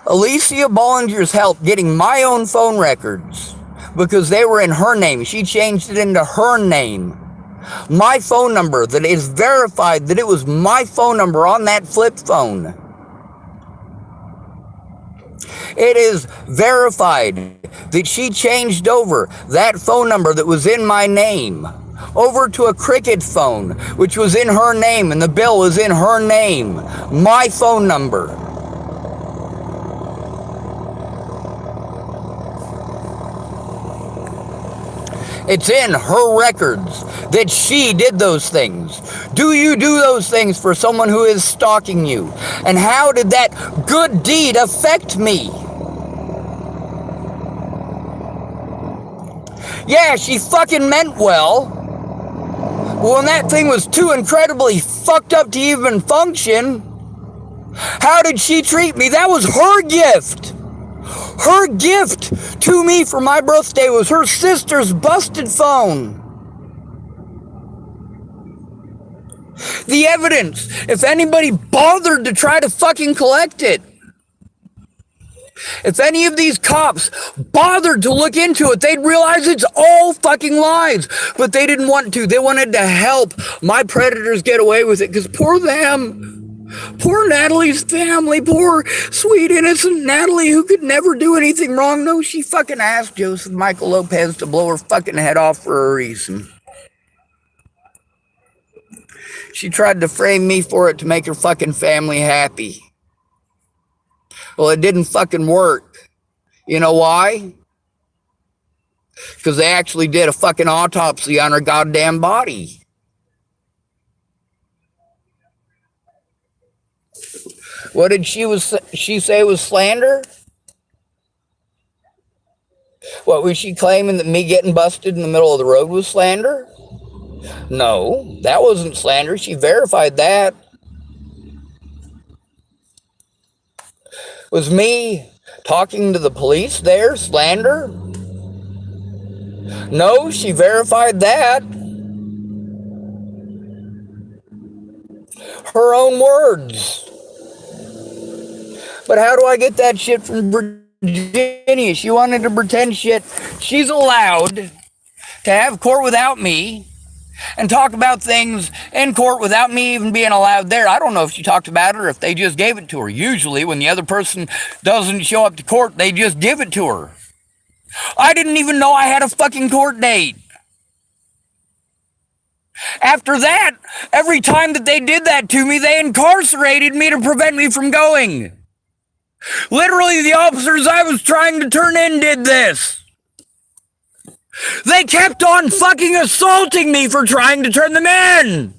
Alicia Bollinger's help getting my own phone records because they were in her name. She changed it into her name. My phone number that is verified that it was my phone number on that flip phone. It is verified that she changed over that phone number that was in my name over to a Cricket phone, which was in her name, and the bill was in her name. My phone number. It's in her records that she did those things. Do you do those things for someone who is stalking you? And how did that good deed affect me? Yeah, she fucking meant well. But when that thing was too incredibly fucked up to even function, how did she treat me? That was her gift. Her gift to me for my birthday was her sister's busted phone. The evidence, if anybody bothered to try to fucking collect it, if any of these cops bothered to look into it, they'd realize it's all fucking lies. But they didn't want to. They wanted to help my predators get away with it because poor them. Poor Natalie's family, poor sweet innocent Natalie who could never do anything wrong. No, she fucking asked Joseph Michael Lopez to blow her fucking head off for a reason. She tried to frame me for it to make her fucking family happy. Well, it didn't fucking work. You know why? Because they actually did a fucking autopsy on her goddamn body. What did she say was slander? What, was she claiming that me getting busted in the middle of the road was slander? No, that wasn't slander. She verified that. Was me talking to the police there slander? No, she verified that. Her own words. But how do I get that shit from Virginia? She wanted to pretend shit. She's allowed to have court without me and talk about things in court without me even being allowed there. I don't know if she talked about it or if they just gave it to her. Usually when the other person doesn't show up to court, they just give it to her. I didn't even know I had a fucking court date. After that, every time that they did that to me, they incarcerated me to prevent me from going. Literally, the officers I was trying to turn in did this. They kept on fucking assaulting me for trying to turn them in.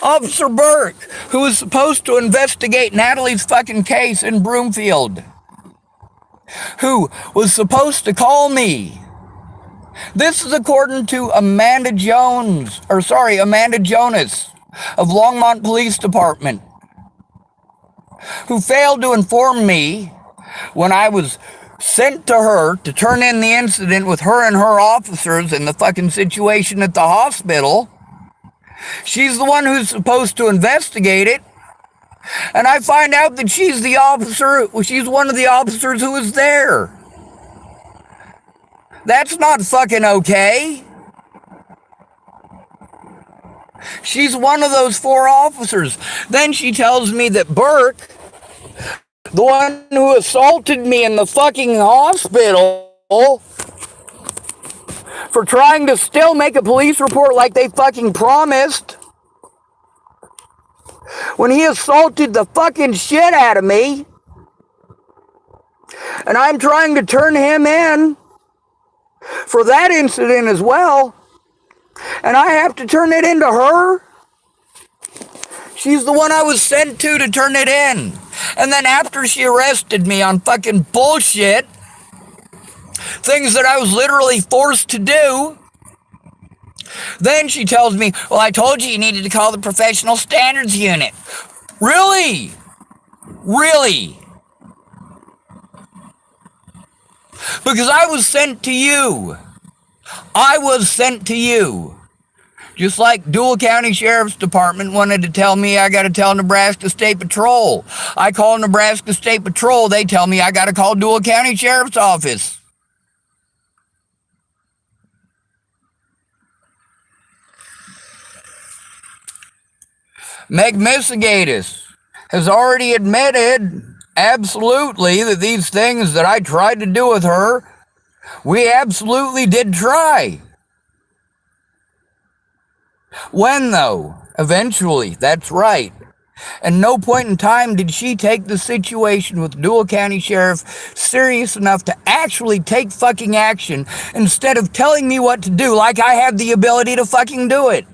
Officer Burke, who was supposed to investigate Natalie's fucking case in Broomfield, who was supposed to call me. This is according to Amanda Jonas of Longmont Police Department, who failed to inform me when I was sent to her to turn in the incident with her and her officers and the fucking situation at the hospital. She's the one who's supposed to investigate it. And I find out that she's one of the officers who was there. That's not fucking okay. She's one of those 4 officers. Then she tells me that Burke, the one who assaulted me in the fucking hospital for trying to still make a police report like they fucking promised, when he assaulted the fucking shit out of me, and I'm trying to turn him in for that incident as well, and I have to turn it into her. She's the one I was sent to turn it in. And then after she arrested me on fucking bullshit, things that I was literally forced to do, then she tells me, well, I told you needed to call the professional standards unit. Really? Really? Because I was sent to you. I was sent to you. Just like Dual County Sheriff's Department wanted to tell me I got to tell Nebraska State Patrol. I call Nebraska State Patrol. They tell me I got to call Dual County Sheriff's Office. Meg Missigatis has already admitted absolutely that these things that I tried to do with her, we absolutely did try. When, though? Eventually, that's right. And no point in time did she take the situation with Dual County Sheriff serious enough to actually take fucking action instead of telling me what to do like I have the ability to fucking do it.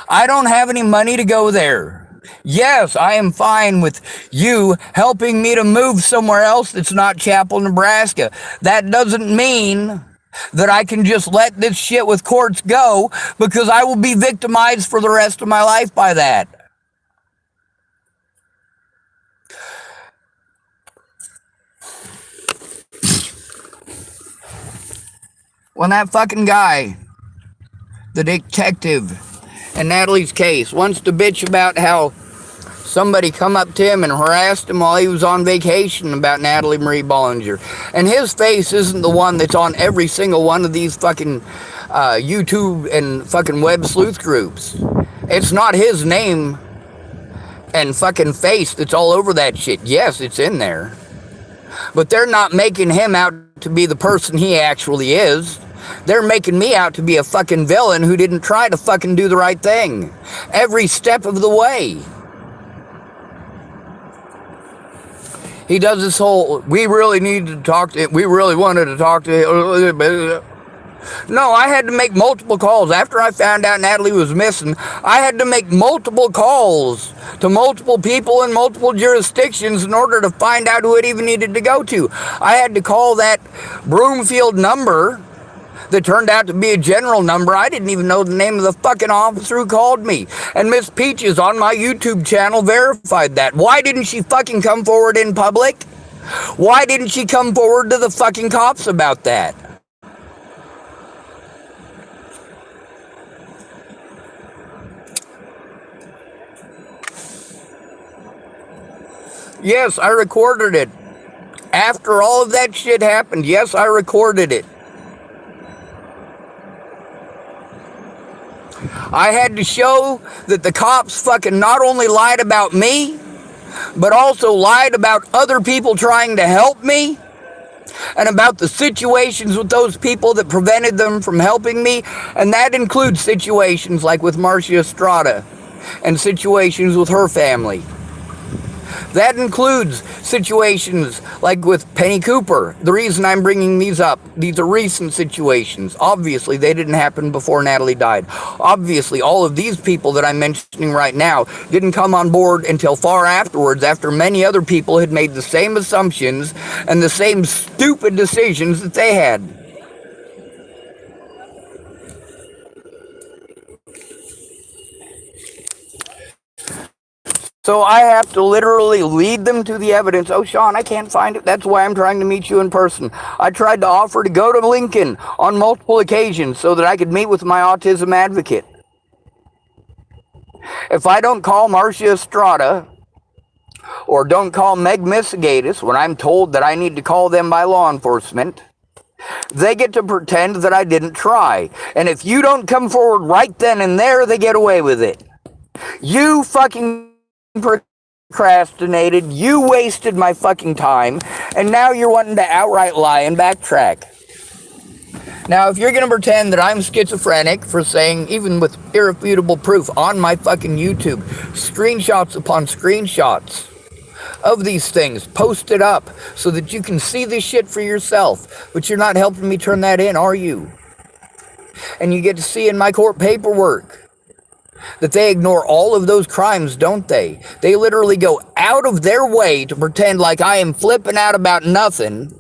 I don't have any money to go there. Yes, I am fine with you helping me to move somewhere else that's not Chapel, Nebraska. That doesn't mean that I can just let this shit with courts go, because I will be victimized for the rest of my life by that. When that fucking guy, the detective in Natalie's case, wants to bitch about how somebody come up to him and harassed him while he was on vacation about Natalie Marie Bollinger, and his face isn't the one that's on every single one of these fucking YouTube and fucking web sleuth groups. It's not his name and fucking face that's all over that shit. Yes, it's in there, but they're not making him out to be the person he actually is. They're making me out to be a fucking villain who didn't try to fucking do the right thing every step of the way. He does this whole, we really wanted to talk to him. No, I had to make multiple calls. After I found out Natalie was missing, I had to make multiple calls to multiple people in multiple jurisdictions in order to find out who it even needed to go to. I had to call that Broomfield number that turned out to be a general number. I didn't even know the name of the fucking officer who called me. And Miss Peaches on my YouTube channel verified that. Why didn't she fucking come forward in public? Why didn't she come forward to the fucking cops about that? Yes, I recorded it. After all of that shit happened, yes, I recorded it. I had to show that the cops fucking not only lied about me, but also lied about other people trying to help me, and about the situations with those people that prevented them from helping me, and that includes situations like with Marcia Estrada. and situations with her family. That includes situations like with Penny Cooper. The reason I'm bringing these up, these are recent situations. Obviously, they didn't happen before Natalie died. Obviously, all of these people that I'm mentioning right now didn't come on board until far afterwards, after many other people had made the same assumptions and the same stupid decisions that they had. So I have to literally lead them to the evidence. Oh, Sean, I can't find it. That's why I'm trying to meet you in person. I tried to offer to go to Lincoln on multiple occasions so that I could meet with my autism advocate. If I don't call Marcia Estrada or don't call Meg Misigatis when I'm told that I need to call them by law enforcement, they get to pretend that I didn't try. And if you don't come forward right then and there, they get away with it. You fucking procrastinated, you wasted my fucking time, and now you're wanting to outright lie and backtrack. Now, if you're going to pretend that I'm schizophrenic for saying, even with irrefutable proof on my fucking YouTube, screenshots upon screenshots of these things, post it up so that you can see this shit for yourself, but you're not helping me turn that in, are you? And you get to see in my court paperwork that they ignore all of those crimes, don't they? They literally go out of their way to pretend like I am flipping out about nothing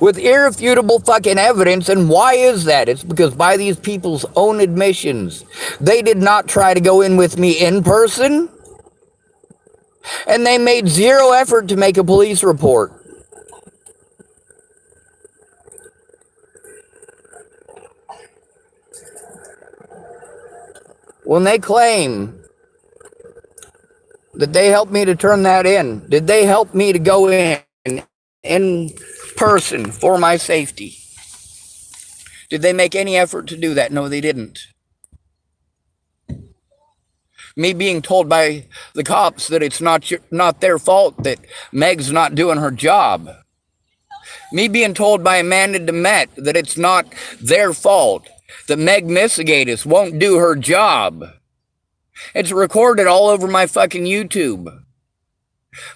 with irrefutable fucking evidence. And why is that? It's because by these people's own admissions, they did not try to go in with me in person, and they made zero effort to make a police report. When they claim that they helped me to turn that in, did they help me to go in person for my safety? Did they make any effort to do that? No, they didn't. Me being told by the cops that it's not their fault that Meg's not doing her job. Me being told by Amanda DeMette that it's not their fault that Meg Misigatis won't do her job. It's recorded all over my fucking YouTube.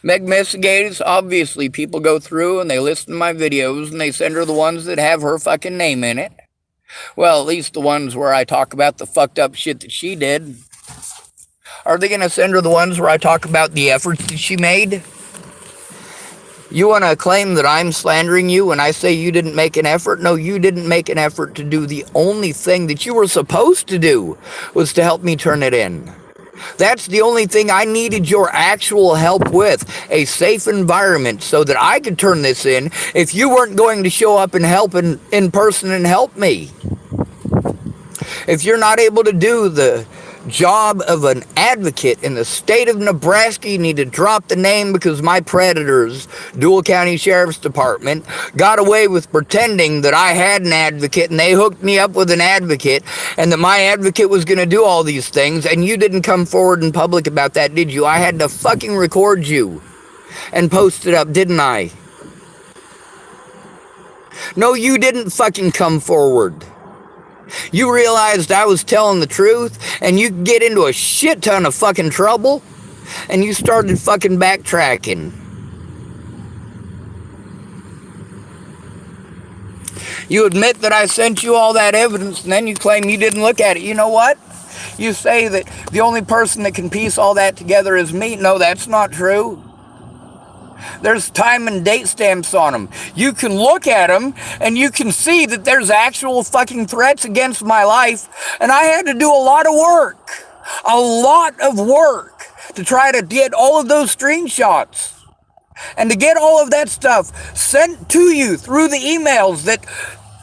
Meg Misigatis, obviously, people go through and they listen to my videos and they send her the ones that have her fucking name in it. Well, at least the ones where I talk about the fucked up shit that she did. Are they going to send her the ones where I talk about the efforts that she made? You want to claim that I'm slandering you when I say you didn't make an effort? No, you didn't make an effort to do the only thing that you were supposed to do, was to help me turn it in. That's the only thing I needed your actual help with, a safe environment so that I could turn this in if you weren't going to show up and help in person and help me. If you're not able to do the job of an advocate in the state of Nebraska, you need to drop the name, because my predators, Dual County Sheriff's Department, got away with pretending that I had an advocate and they hooked me up with an advocate and that my advocate was going to do all these things, and you didn't come forward in public about that, did you? I had to fucking record you and post it up, didn't I? No, you didn't fucking come forward. You realized I was telling the truth, and you get into a shit ton of fucking trouble, and you started fucking backtracking. You admit that I sent you all that evidence, and then you claim you didn't look at it. You know what? You say that the only person that can piece all that together is me. No, that's not true. There's time and date stamps on them. You can look at them and you can see that there's actual fucking threats against my life. And I had to do a lot of work to try to get all of those screenshots and to get all of that stuff sent to you through the emails that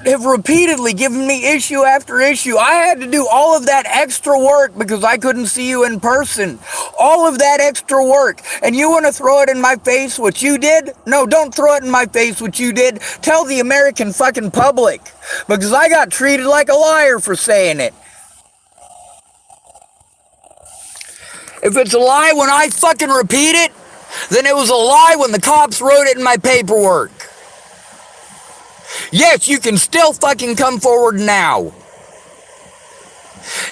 have repeatedly given me issue after issue. I had to do all of that extra work because I couldn't see you in person. All of that extra work. And you want to throw it in my face what you did? No, don't throw it in my face what you did. Tell the American fucking public. Because I got treated like a liar for saying it. If it's a lie when I fucking repeat it, then it was a lie when the cops wrote it in my paperwork. Yes, you can still fucking come forward now.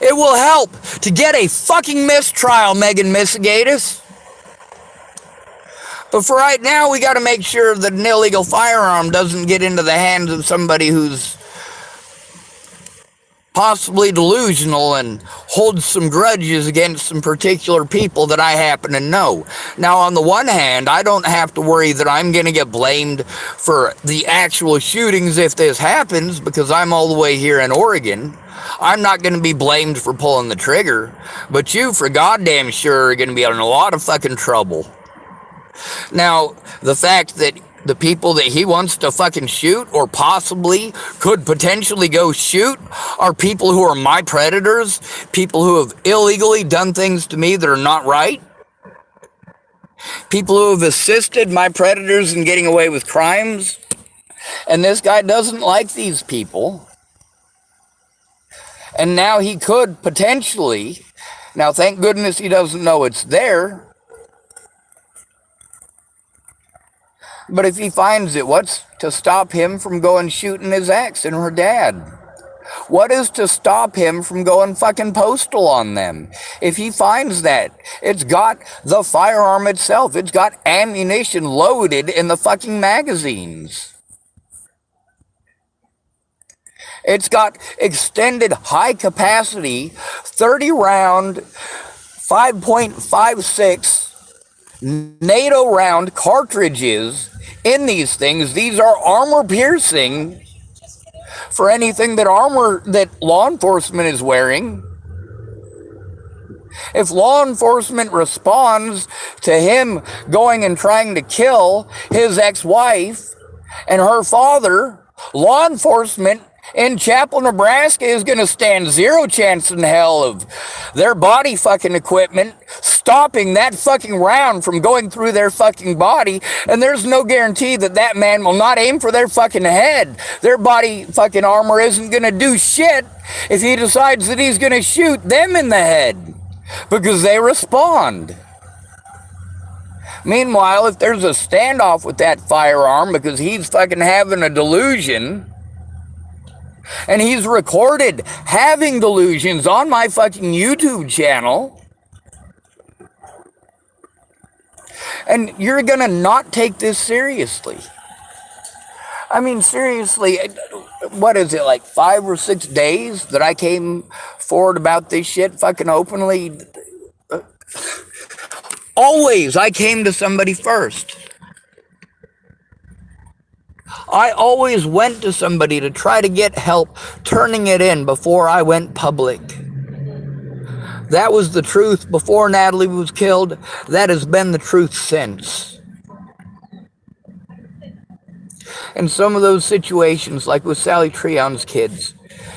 It will help to get a fucking mistrial, Megan Misigatis. But for right now, we got to make sure that an illegal firearm doesn't get into the hands of somebody who's possibly delusional and holds some grudges against some particular people that I happen to know. Now, on the one hand, I don't have to worry that I'm going to get blamed for the actual shootings if this happens, because I'm all the way here in Oregon. I'm not going to be blamed for pulling the trigger, but you for goddamn sure are going to be in a lot of fucking trouble. Now, the fact that the people that he wants to fucking shoot, or possibly could potentially go shoot, are people who are my predators, people who have illegally done things to me that are not right, people who have assisted my predators in getting away with crimes, and this guy doesn't like these people, and now he could potentially, now thank goodness he doesn't know it's there, but if he finds it, what's to stop him from going shooting his ex and her dad? What is to stop him from going fucking postal on them? If he finds that, it's got the firearm itself. It's got ammunition loaded in the fucking magazines. It's got extended high capacity, 30 round, 5.56 NATO round cartridges in these things. These are armor piercing for anything that law enforcement is wearing. If law enforcement responds to him going and trying to kill his ex-wife and her father, law enforcement in Chapel, Nebraska is going to stand zero chance in hell of their body fucking equipment stopping that fucking round from going through their fucking body, and there's no guarantee that that man will not aim for their fucking head. Their body fucking armor isn't going to do shit if he decides that he's going to shoot them in the head, because they respond. Meanwhile, if there's a standoff with that firearm because he's fucking having a delusion, and he's recorded having delusions on my fucking YouTube channel, and you're gonna not take this seriously. I mean, seriously, what is it, like 5 or 6 days that I came forward about this shit fucking openly? Always, I came to somebody first. I always went to somebody to try to get help turning it in before I went public. That was the truth before Natalie was killed. That has been the truth since. In some of those situations, like with Sally Treon's kids,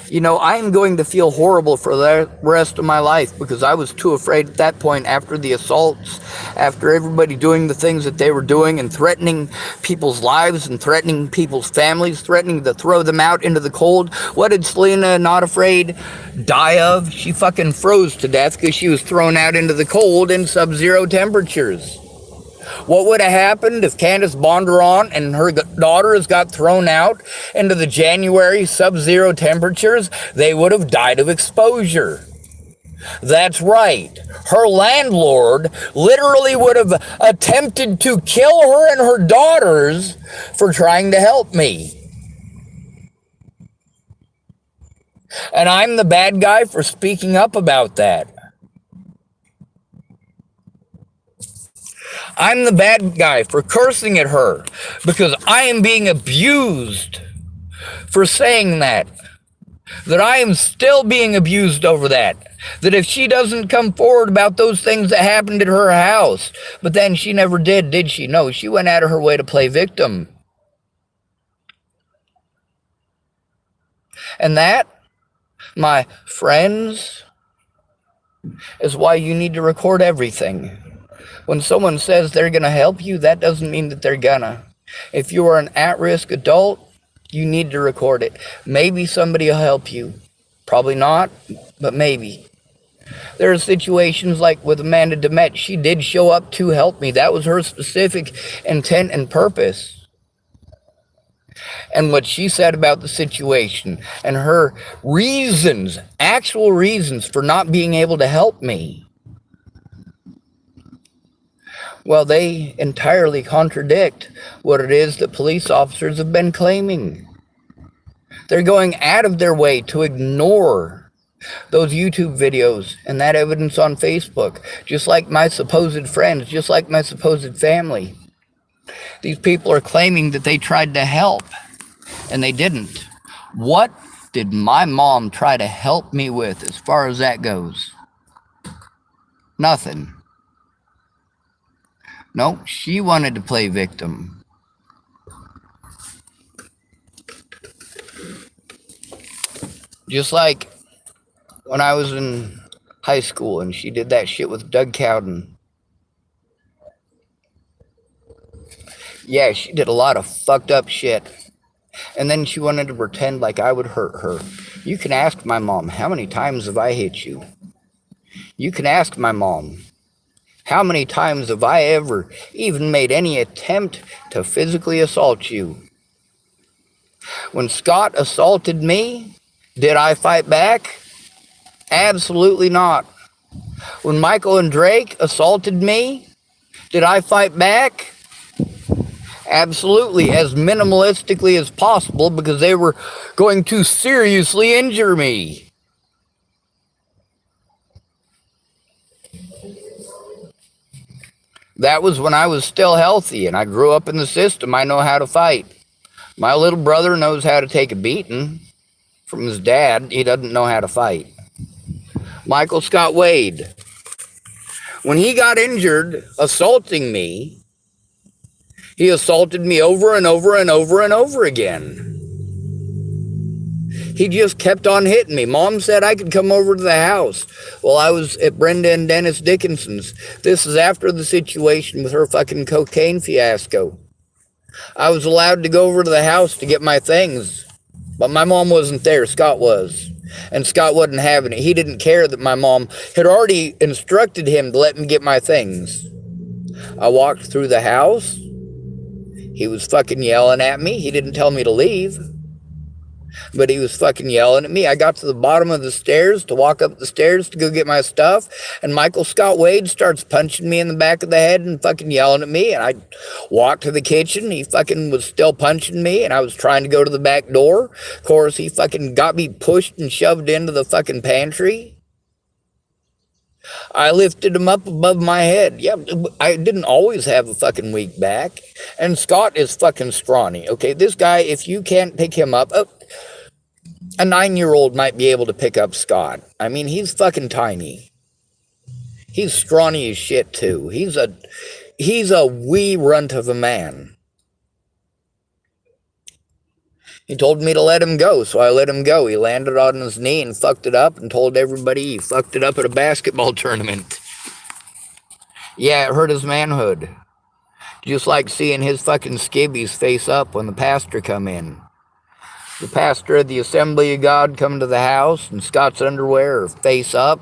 you know, I am going to feel horrible for the rest of my life, because I was too afraid at that point, after the assaults, after everybody doing the things that they were doing and threatening people's lives and threatening people's families, threatening to throw them out into the cold. What did Selena Not Afraid die of? She fucking froze to death because she was thrown out into the cold in sub-zero temperatures. What would have happened if Candace Bondurant and her daughters got thrown out into the January sub-zero temperatures? They would have died of exposure. That's right. Her landlord literally would have attempted to kill her and her daughters for trying to help me. And I'm the bad guy for speaking up about that. I'm the bad guy for cursing at her because I am being abused for saying that. That I am still being abused over that. That if she doesn't come forward about those things that happened at her house, but then she never did she? No, she went out of her way to play victim. And that, my friends, is why you need to record everything. When someone says they're going to help you, that doesn't mean that they're gonna. If you are an at-risk adult, you need to record it. Maybe somebody will help you. Probably not, but maybe. There are situations like with Amanda DeMette. She did show up to help me. That was her specific intent and purpose. And what she said about the situation and her reasons actual reasons for not being able to help me. Well, they entirely contradict what it is that police officers have been claiming. They're going out of their way to ignore those YouTube videos and that evidence on Facebook, just like my supposed friends, just like my supposed family. These people are claiming that they tried to help, and they didn't. What did my mom try to help me with as far as that goes? Nothing. No, she wanted to play victim. Just like when I was in high school and she did that shit with Doug Cowden. Yeah, she did a lot of fucked up shit. And then she wanted to pretend like I would hurt her. You can ask my mom, how many times have I hit you? You can ask my mom, how many times have I ever even made any attempt to physically assault you? When Scott assaulted me, did I fight back? Absolutely not. When Michael and Drake assaulted me, did I fight back? Absolutely, as minimalistically as possible, because they were going to seriously injure me. That was when I was still healthy and I grew up in the system. I know how to fight. My little brother knows how to take a beating from his dad. He doesn't know how to fight. Michael Scott Wade, when he got injured assaulting me, he assaulted me over and over and over and over again. He just kept on hitting me. Mom said I could come over to the house while I was at Brenda and Dennis Dickinson's. This is after the situation with her fucking cocaine fiasco. I was allowed to go over to the house to get my things, but my mom wasn't there. Scott was. And Scott wasn't having it. He didn't care that my mom had already instructed him to let me get my things. I walked through the house. He was fucking yelling at me. He didn't tell me to leave, but he was fucking yelling at me. I got to the bottom of the stairs to walk up the stairs to go get my stuff, and Michael Scott Wade starts punching me in the back of the head and fucking yelling at me, and I walked to the kitchen. He fucking was still punching me, and I was trying to go to the back door. Of course, he fucking got me pushed and shoved into the fucking pantry. I lifted him up above my head. Yeah, I didn't always have a fucking weak back. And Scott is fucking scrawny. Okay, this guy, if you can't pick him up, a 9-year-old might be able to pick up Scott. I mean, he's fucking tiny. He's scrawny as shit too. He's a wee runt of a man. He told me to let him go, so I let him go. He landed on his knee and fucked it up and told everybody he fucked it up at a basketball tournament. Yeah, it hurt his manhood. Just like seeing his fucking skibbies face up when the pastor come in. The pastor of the Assembly of God come to the house and Scott's underwear are face up.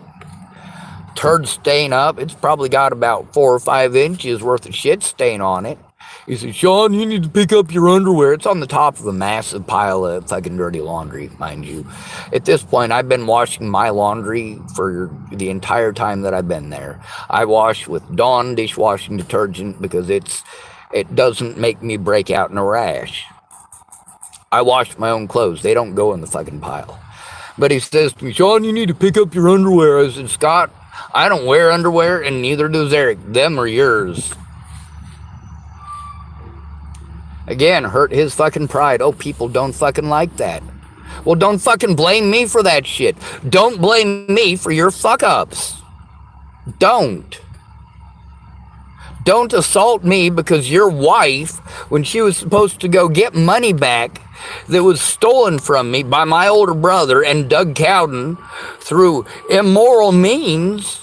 Turd stain up. It's probably got about 4 or 5 inches worth of shit stain on it. He said, Sean, you need to pick up your underwear. It's on the top of a massive pile of fucking dirty laundry, mind you. At this point, I've been washing my laundry for the entire time that I've been there. I wash with Dawn dishwashing detergent because it doesn't make me break out in a rash. I wash my own clothes. They don't go in the fucking pile. But he says to me, Sean, you need to pick up your underwear. I said, Scott, I don't wear underwear, and neither does Eric. Them are yours. Again, hurt his fucking pride. Oh, people don't fucking like that. Well, don't fucking blame me for that shit. Don't blame me for your fuck-ups. Don't. Don't assault me because your wife, when she was supposed to go get money back that was stolen from me by my older brother and Doug Cowden through immoral means,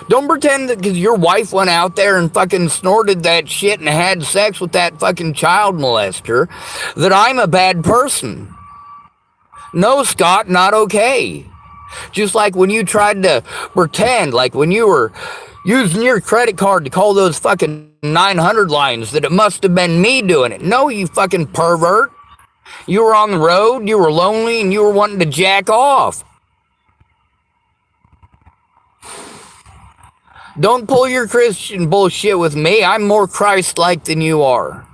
don't pretend that because your wife went out there and fucking snorted that shit and had sex with that fucking child molester that I'm a bad person. No, Scott, not okay. Just like when you tried to pretend, like when you were using your credit card to call those fucking 900 lines, that it must have been me doing it. No, you fucking pervert. You were on the road, you were lonely, and you were wanting to jack off. Don't pull your Christian bullshit with me. I'm more Christ-like than you are.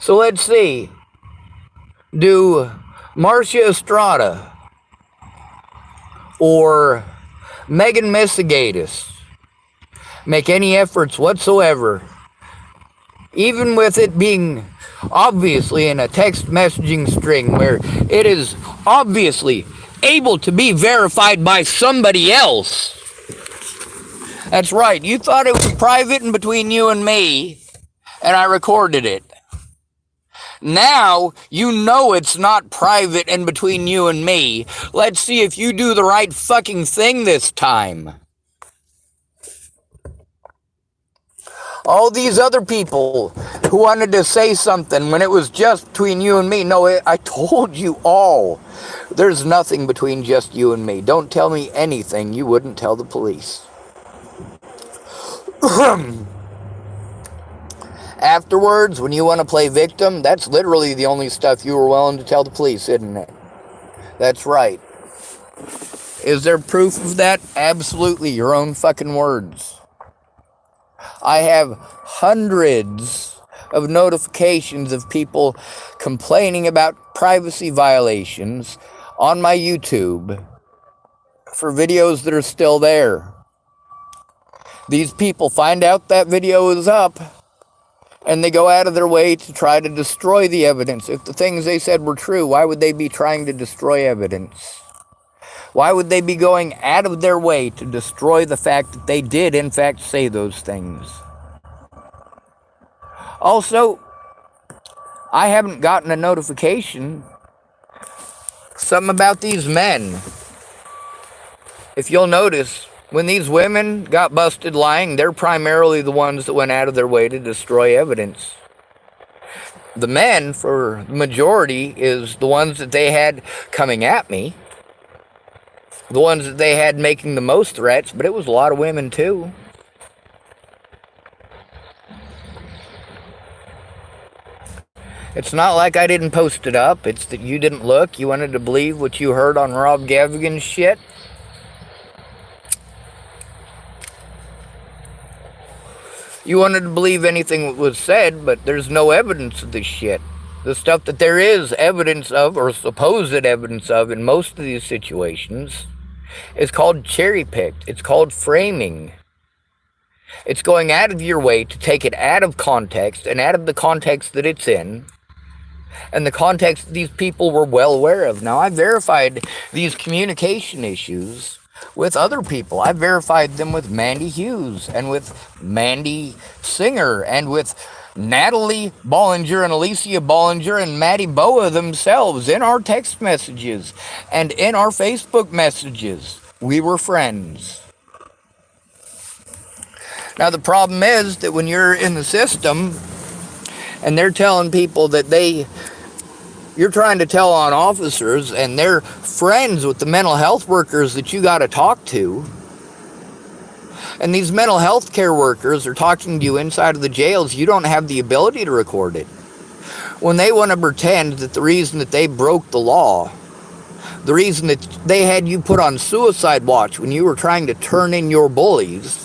So let's see. Do Marcia Estrada or Megan Messigatis make any efforts whatsoever, even with it being obviously in a text messaging string where it is obviously able to be verified by somebody else? That's right, you thought it was private and between you and me, and I recorded it. Now you know it's not private and between you and me. Let's see if you do the right fucking thing this time. All these other people who wanted to say something when it was just between you and me. No, I told you all. There's nothing between just you and me. Don't tell me anything you wouldn't tell the police. Afterwards, when you want to play victim, that's literally the only stuff you were willing to tell the police, isn't it? That's right. Is there proof of that? Absolutely, your own fucking words. I have hundreds of notifications of people complaining about privacy violations on my YouTube for videos that are still there. These people find out that video is up, and they go out of their way to try to destroy the evidence. If the things they said were true, why would they be trying to destroy evidence? Why would they be going out of their way to destroy the fact that they did, in fact, say those things? Also, I haven't gotten a notification. Something about these men. If you'll notice, when these women got busted lying, they're primarily the ones that went out of their way to destroy evidence. The men, for the majority, is the ones that they had coming at me. The ones that they had making the most threats, but it was a lot of women too. It's not like I didn't post it up. It's that you didn't look. You wanted to believe what you heard on Rob Gavigan's shit. You wanted to believe anything that was said, but there's no evidence of this shit. The stuff that there is evidence of, or supposed evidence of, in most of these situations, is called cherry-picked. It's called framing. It's going out of your way to take it out of context, and out of the context that it's in, and the context these people were well aware of. Now, I verified these communication issues with other people. I verified them with Mandy Hughes, and with Mandy Singer, and with Natalie Bollinger, and Alicia Bollinger, and Maddie Boa themselves in our text messages, and in our Facebook messages. We were friends. Now, the problem is that when you're in the system, and they're telling people that you're trying to tell on officers, and they're friends with the mental health workers that you got to talk to, and these mental health care workers are talking to you inside of the jails, you don't have the ability to record it. When they want to pretend that the reason that they broke the law, the reason that they had you put on suicide watch when you were trying to turn in your bullies,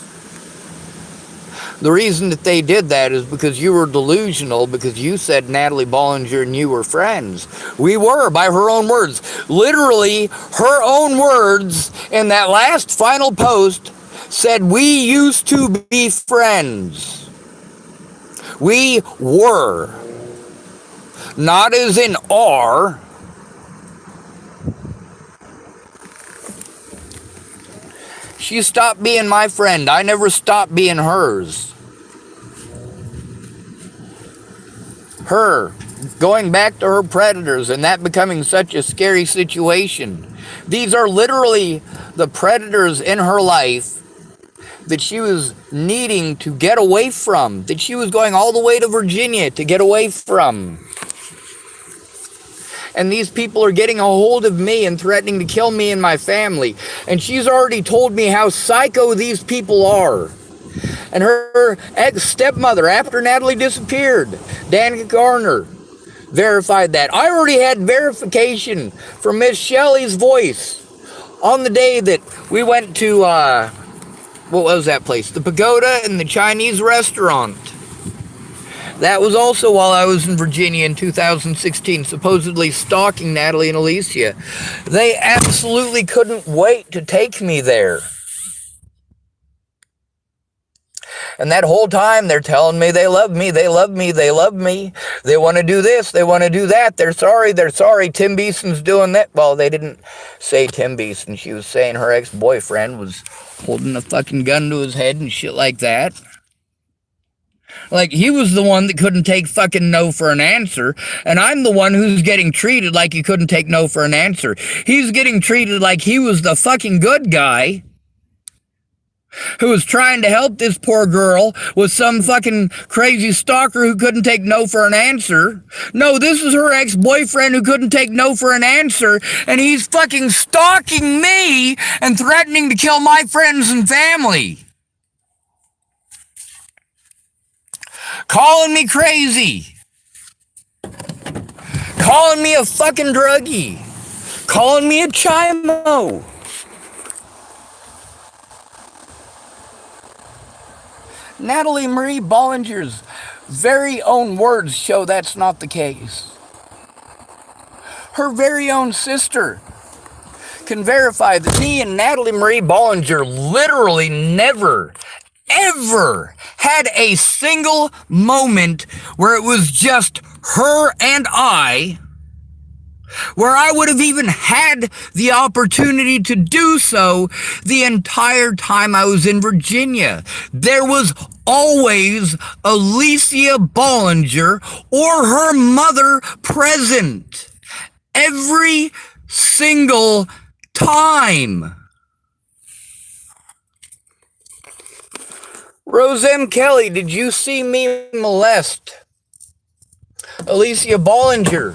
the reason that they did that is because you were delusional, because you said Natalie Bollinger and you were friends. We were, by her own words. Literally, her own words in that last final post said, we used to be friends. We were. Not as in are. She stopped being my friend. I never stopped being hers. Her going back to her predators and that becoming such a scary situation. These are literally the predators in her life that she was needing to get away from, that she was going all the way to Virginia to get away from. And these people are getting a hold of me and threatening to kill me and my family. And she's already told me how psycho these people are. And her ex-stepmother, after Natalie disappeared, Danica Garner, verified that. I already had verification from Miss Shelley's voice on the day that we went to, what was that place? The Pagoda and the Chinese restaurant. That was also while I was in Virginia in 2016, supposedly stalking Natalie and Alicia. They absolutely couldn't wait to take me there. And that whole time they're telling me they love me, they love me, they love me. They want to do this, they want to do that. They're sorry, they're sorry. Tim Beeson's doing that. Well, they didn't say Tim Beeson. She was saying her ex-boyfriend was holding a fucking gun to his head and shit like that. Like, he was the one that couldn't take fucking no for an answer, and I'm the one who's getting treated like he couldn't take no for an answer. He's getting treated like he was the fucking good guy who was trying to help this poor girl with some fucking crazy stalker who couldn't take no for an answer. No, this is her ex-boyfriend who couldn't take no for an answer, and he's fucking stalking me and threatening to kill my friends and family. Calling me crazy. Calling me a fucking druggie. Calling me a chimo. Natalie Marie Bollinger's very own words show that's not the case. Her very own sister can verify that me and Natalie Marie Bollinger literally never, ever had a single moment where it was just her and I, where I would have even had the opportunity to do so the entire time I was in Virginia. There was always Alicia Bollinger or her mother present. Every single time. Rose M. Kelly, did you see me molest Alicia Bollinger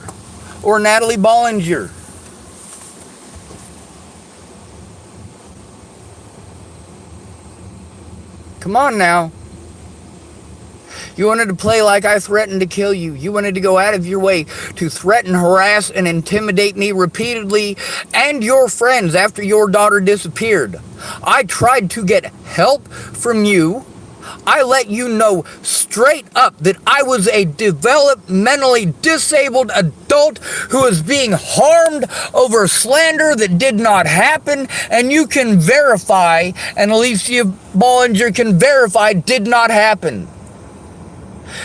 or Natalie Bollinger? Come on now. You wanted to play like I threatened to kill you. You wanted to go out of your way to threaten, harass, and intimidate me repeatedly and your friends after your daughter disappeared. I tried to get help from you. I let you know straight up that I was a developmentally disabled adult who was being harmed over slander that did not happen, and you can verify, and Alicia Bollinger can verify, did not happen.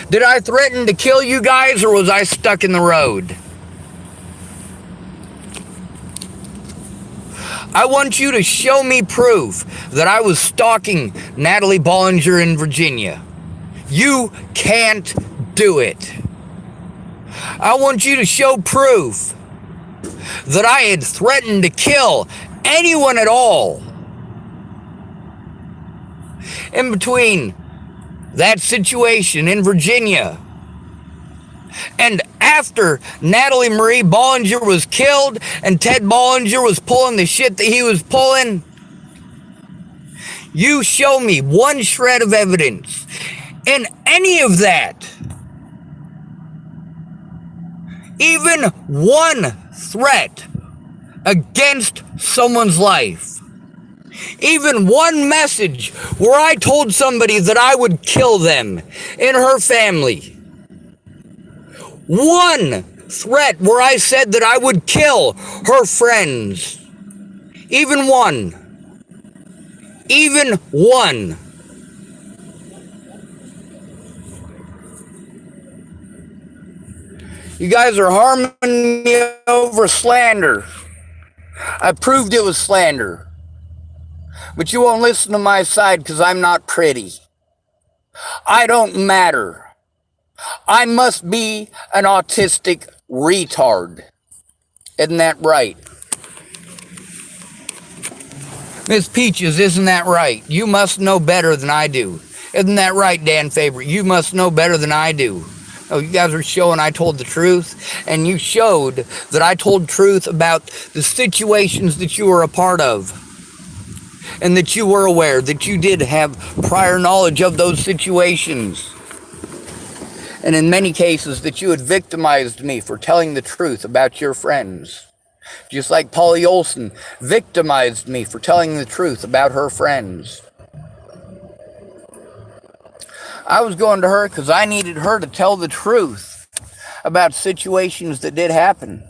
Did I threaten to kill you guys, or was I stuck in the road? I want you to show me proof that I was stalking Natalie Bollinger in Virginia. You can't do it. I want you to show proof that I had threatened to kill anyone at all in between that situation in Virginia and after Natalie Marie Bollinger was killed and Ted Bollinger was pulling the shit that he was pulling. You show me one shred of evidence in any of that. Even one threat against someone's life. Even one message where I told somebody that I would kill them and her family. One threat where I said that I would kill her friends. Even one. Even one. You guys are harming me over slander. I proved it was slander. But you won't listen to my side because I'm not pretty. I don't matter. I must be an autistic retard. Isn't that right? Miss Peaches, isn't that right? You must know better than I do. Isn't that right, Dan Favorite? You must know better than I do. Oh, you guys are showing I told the truth, and you showed that I told truth about the situations that you were a part of. and that you were aware, that you did have prior knowledge of those situations. And in many cases, that you had victimized me for telling the truth about your friends. Just like Polly Olson victimized me for telling the truth about her friends. I was going to her because I needed her to tell the truth about situations that did happen.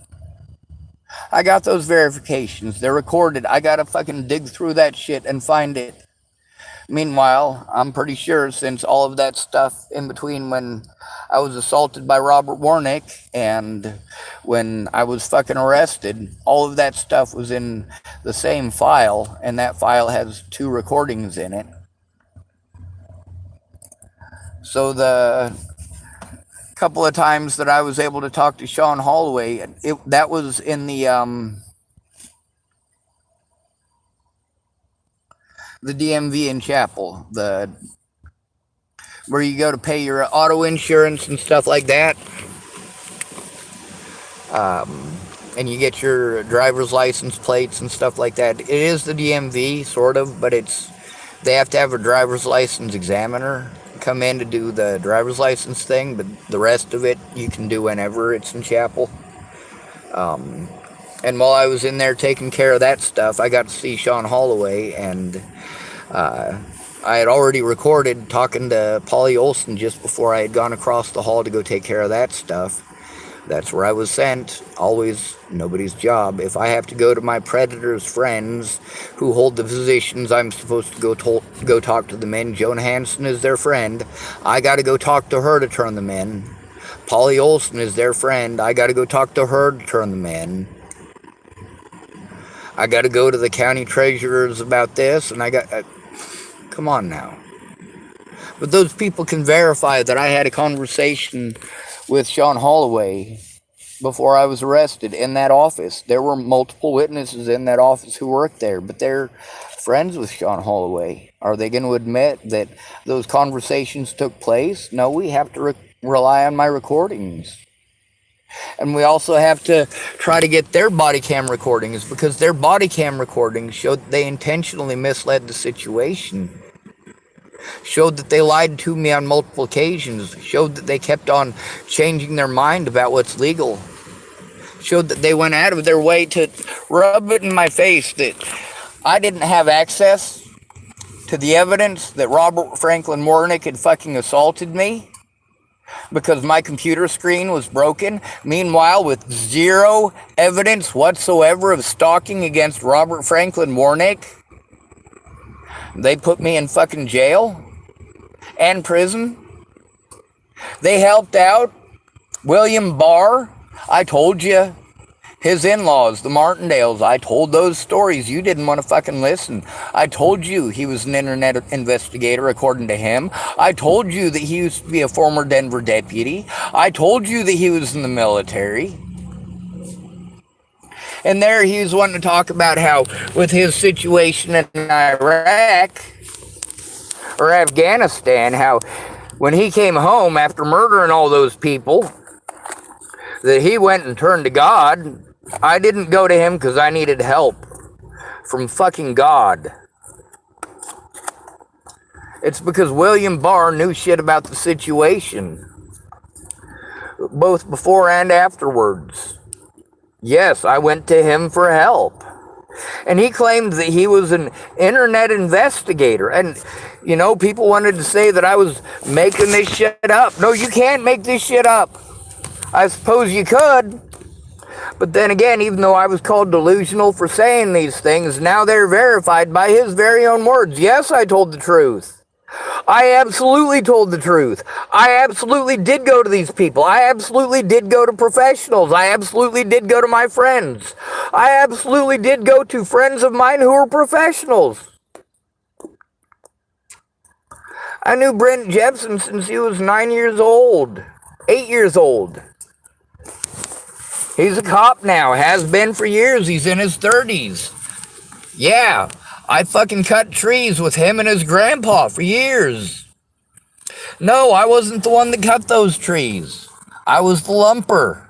I got those verifications. They're recorded. I gotta fucking dig through that shit and find it. Meanwhile, I'm pretty sure since all of that stuff in between when I was assaulted by Robert Warnick and when I was fucking arrested, all of that stuff was in the same file, and that file has 2 recordings in it. So the couple of times that I was able to talk to Sean Holloway, that was in the DMV in Chapel, where you go to pay your auto insurance and stuff like that. And you get your driver's license plates and stuff like that. It is the DMV, sort of, but they have to have a driver's license examiner come in to do the driver's license thing, but the rest of it you can do whenever it's in Chapel. And while I was in there taking care of that stuff, I got to see Sean Holloway, and I had already recorded talking to Polly Olson just before I had gone across the hall to go take care of that stuff. That's where I was sent. Always nobody's job. If I have to go to my predator's friends who hold the positions, I'm supposed to go talk to them in. Joan Hansen is their friend. I got to go talk to her to turn them in. Polly Olson is their friend. I got to go talk to her to turn them in. I got to go to the county treasurers about this, and come on now. But those people can verify that I had a conversation with Sean Holloway before I was arrested in that office. There were multiple witnesses in that office who worked there, but they're friends with Sean Holloway. Are they going to admit that those conversations took place? No, we have to rely on my recordings. And we also have to try to get their body cam recordings, because their body cam recordings showed they intentionally misled the situation. Showed that they lied to me on multiple occasions. Showed that they kept on changing their mind about what's legal. Showed that they went out of their way to rub it in my face that I didn't have access to the evidence that Robert Franklin Warnick had fucking assaulted me because my computer screen was broken. Meanwhile, with 0 evidence whatsoever of stalking against Robert Franklin Warnick, they put me in fucking jail and prison. They helped out William Barr. I told you. His in-laws, the Martindales, I told those stories. You didn't want to fucking listen. I told you he was an internet investigator, according to him. I told you that he used to be a former Denver deputy. I told you that he was in the military. And there he was wanting to talk about how, with his situation in Iraq, or Afghanistan, how when he came home after murdering all those people, that he went and turned to God. I didn't go to him because I needed help from fucking God. It's because William Barr knew shit about the situation, both before and afterwards. Yes, I went to him for help. And he claimed that he was an internet investigator. And, you know, people wanted to say that I was making this shit up. No, you can't make this shit up. I suppose you could. But then again, even though I was called delusional for saying these things, now they're verified by his very own words. Yes, I told the truth. I absolutely told the truth. I absolutely did go to these people. I absolutely did go to professionals. I absolutely did go to my friends. I absolutely did go to friends of mine who were professionals. I knew Brent Jepson since he was 9 years old. 8 years old. He's a cop now, has been for years. He's in his 30s. Yeah, I fucking cut trees with him and his grandpa for years. No, I wasn't the one that cut those trees. I was the lumper.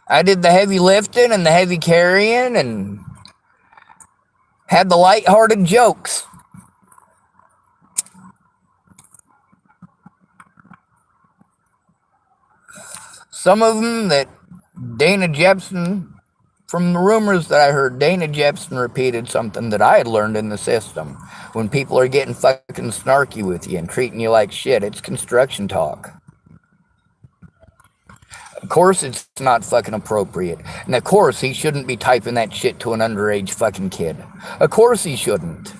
I did the heavy lifting and the heavy carrying, and had the light-hearted jokes. Some of them that Dana Jepson, from the rumors that I heard, Dana Jepson repeated something that I had learned in the system. When people are getting fucking snarky with you and treating you like shit, it's construction talk. Of course it's not fucking appropriate. And of course he shouldn't be typing that shit to an underage fucking kid. Of course he shouldn't.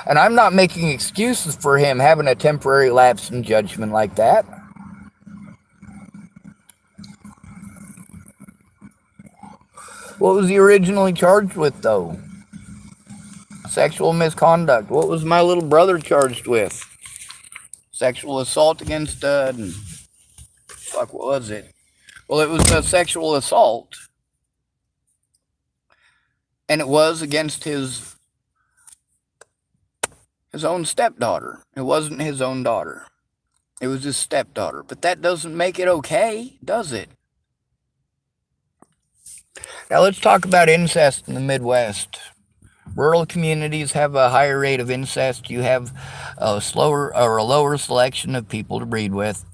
And I'm not making excuses for him having a temporary lapse in judgment like that. What was he originally charged with, though? Sexual misconduct. What was my little brother charged with? Sexual assault against, fuck, what was it? Well, it was a sexual assault. And it was against his own stepdaughter. It wasn't his own daughter. It was his stepdaughter. But that doesn't make it okay, does it? Now let's talk about incest in the Midwest. Rural communities have a higher rate of incest. You have a slower or a lower selection of people to breed with.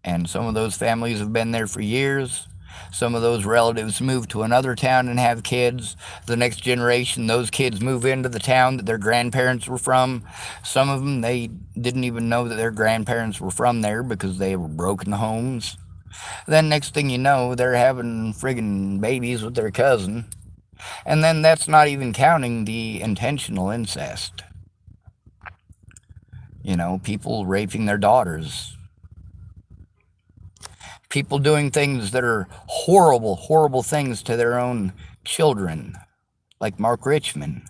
And some of those families have been there for years. Some of those relatives move to another town and have kids. The next generation, those kids move into the town that their grandparents were from. Some of them, they didn't even know that their grandparents were from there because they were broken homes. Then next thing you know, they're having friggin' babies with their cousin. And then that's not even counting the intentional incest. You know, people raping their daughters. People doing things that are horrible, horrible things to their own children. Like Mark Richmond.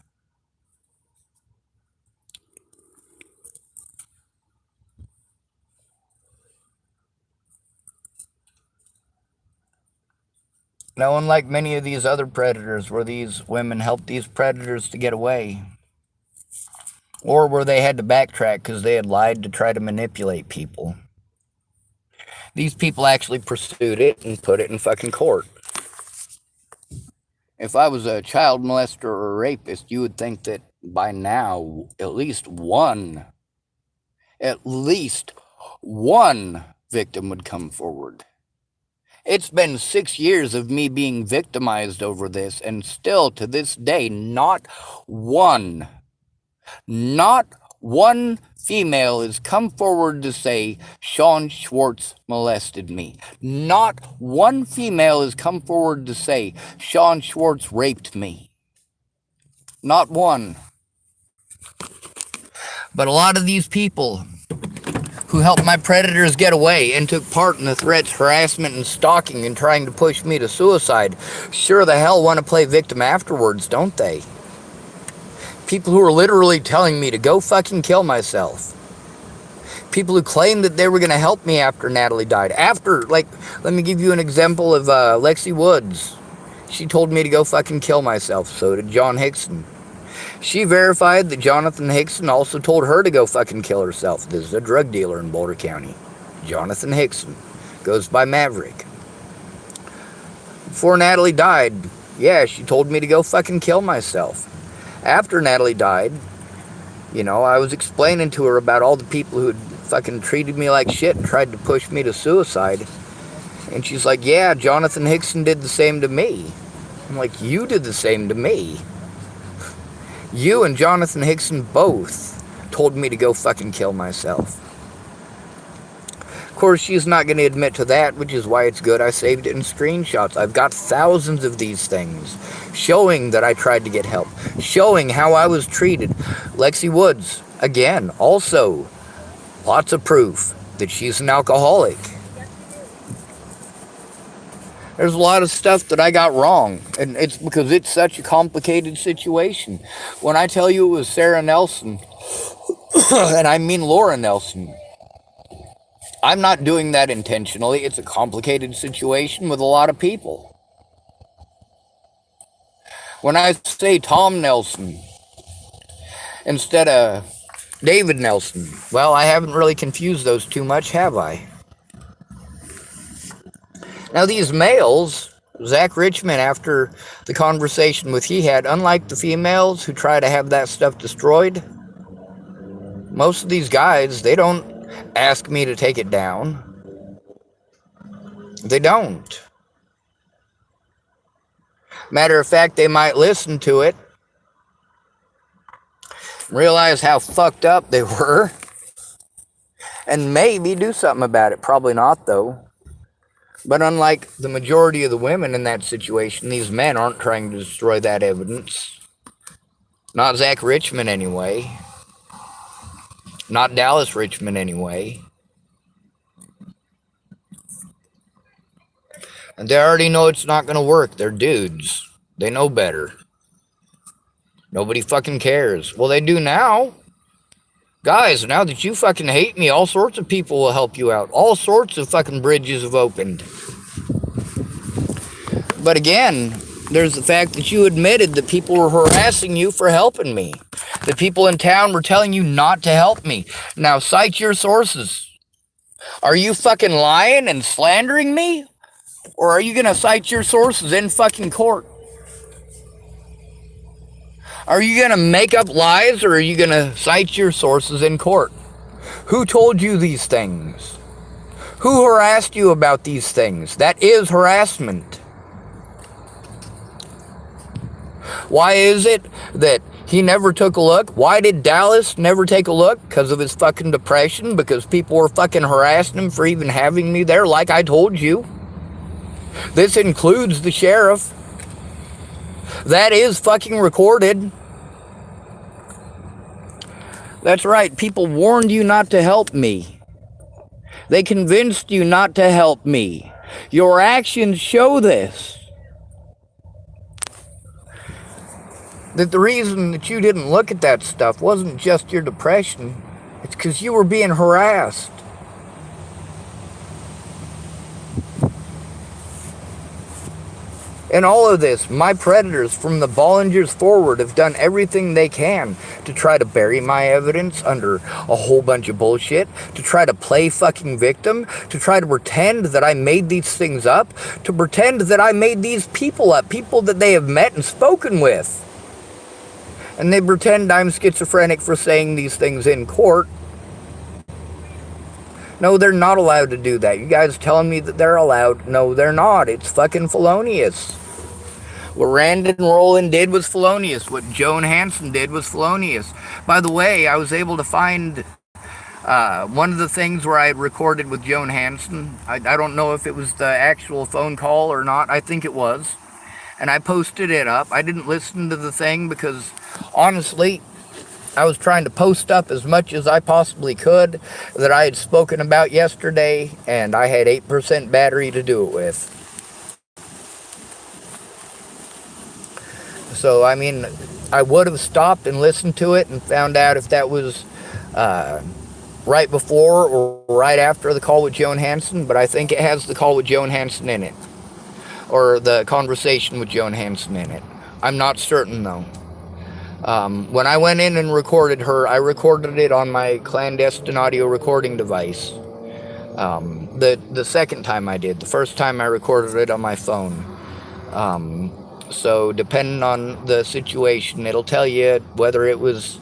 Now, unlike many of these other predators, where these women helped these predators to get away, or where they had to backtrack because they had lied to try to manipulate people, these people actually pursued it and put it in fucking court. If I was a child molester or a rapist, you would think that by now, at least one victim would come forward. It's been 6 years of me being victimized over this, and still to this day, not one female has come forward to say, Sean Schwartz molested me. Not one female has come forward to say, Sean Schwartz raped me. Not one. But a lot of these people who helped my predators get away and took part in the threats, harassment, and stalking and trying to push me to suicide, sure the hell want to play victim afterwards, don't they? People who are literally telling me to go fucking kill myself. People who claim that they were going to help me after Natalie died. Let me give you an example of Lexi Woods. She told me to go fucking kill myself. So did John Hickson. She verified that Jonathan Hickson also told her to go fucking kill herself. This is a drug dealer in Boulder County. Jonathan Hickson. Goes by Maverick. Before Natalie died, yeah, she told me to go fucking kill myself. After Natalie died, you know, I was explaining to her about all the people who had fucking treated me like shit and tried to push me to suicide. And she's like, yeah, Jonathan Hickson did the same to me. I'm like, you did the same to me. You and Jonathan Hickson both told me to go fucking kill myself. Of course, she's not going to admit to that, which is why it's good I saved it in screenshots. I've got thousands of these things showing that I tried to get help, showing how I was treated. Lexi Woods, again, also lots of proof that she's an alcoholic. There's a lot of stuff that I got wrong, and it's because it's such a complicated situation. When I tell you it was Sarah Nelson, and I mean Laura Nelson, I'm not doing that intentionally. It's a complicated situation with a lot of people. When I say Tom Nelson instead of David Nelson, well, I haven't really confused those too much, have I? Now, these males, Zach Richmond, after the conversation with he had, unlike the females who try to have that stuff destroyed, most of these guys, they don't ask me to take it down. They don't. Matter of fact, they might listen to it, realize how fucked up they were, and maybe do something about it. Probably not, though. But unlike the majority of the women in that situation, these men aren't trying to destroy that evidence. Not Zach Richmond, anyway. Not Dallas Richmond, anyway. And they already know it's not going to work. They're dudes. They know better. Nobody fucking cares. Well, they do now. Guys, now that you fucking hate me, all sorts of people will help you out. All sorts of fucking bridges have opened. But again, there's the fact that you admitted that people were harassing you for helping me. The people in town were telling you not to help me. Now, cite your sources. Are you fucking lying and slandering me? Or are you going to cite your sources in fucking court? Are you going to make up lies, or are you going to cite your sources in court? Who told you these things? Who harassed you about these things? That is harassment. Why is it that he never took a look? Why did Dallas never take a look? Because of his fucking depression? Because people were fucking harassing him for even having me there, like I told you? This includes the sheriff. That is fucking recorded. That's right. People warned you not to help me. They convinced you not to help me. Your actions show this. That the reason that you didn't look at that stuff wasn't just your depression. It's because you were being harassed. In all of this, my predators from the Bollingers forward have done everything they can to try to bury my evidence under a whole bunch of bullshit, to try to play fucking victim, to try to pretend that I made these things up, to pretend that I made these people up, people that they have met and spoken with. And they pretend I'm schizophrenic for saying these things in court. No, they're not allowed to do that. You guys telling me that they're allowed? No, they're not. It's fucking felonious. What Randon Roland did was felonious. What Joan Hansen did was felonious. By the way, I was able to find one of the things where I had recorded with Joan Hansen. I don't know if it was the actual phone call or not. I think it was. And I posted it up. I didn't listen to the thing because, honestly, I was trying to post up as much as I possibly could that I had spoken about yesterday, and I had 8% battery to do it with. So, I mean, I would have stopped and listened to it and found out if that was right before or right after the call with Joan Hansen, but I think it has the call with Joan Hansen in it, or the conversation with Joan Hansen in it. I'm not certain, though. When I went in and recorded her, I recorded it on my clandestine audio recording device. The second time I did. The first time I recorded it on my phone. So depending on the situation, it'll tell you whether it was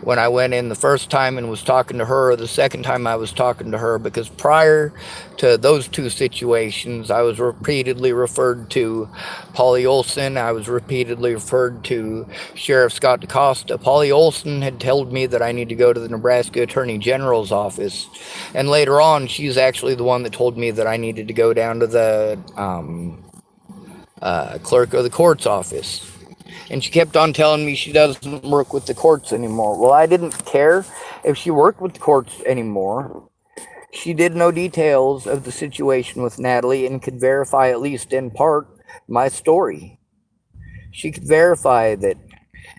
when I went in the first time and was talking to her, or the second time I was talking to her, because prior to those two situations, I was repeatedly referred to Polly Olson. I was repeatedly referred to Sheriff Scott DaCosta. Polly Olson had told me that I need to go to the Nebraska Attorney General's office, and later on, she's actually the one that told me that I needed to go down to the clerk of the court's office. And she kept on telling me she doesn't work with the courts anymore. Well, I didn't care if she worked with the courts anymore. She did know details of the situation with Natalie and could verify, at least in part, my story. She could verify that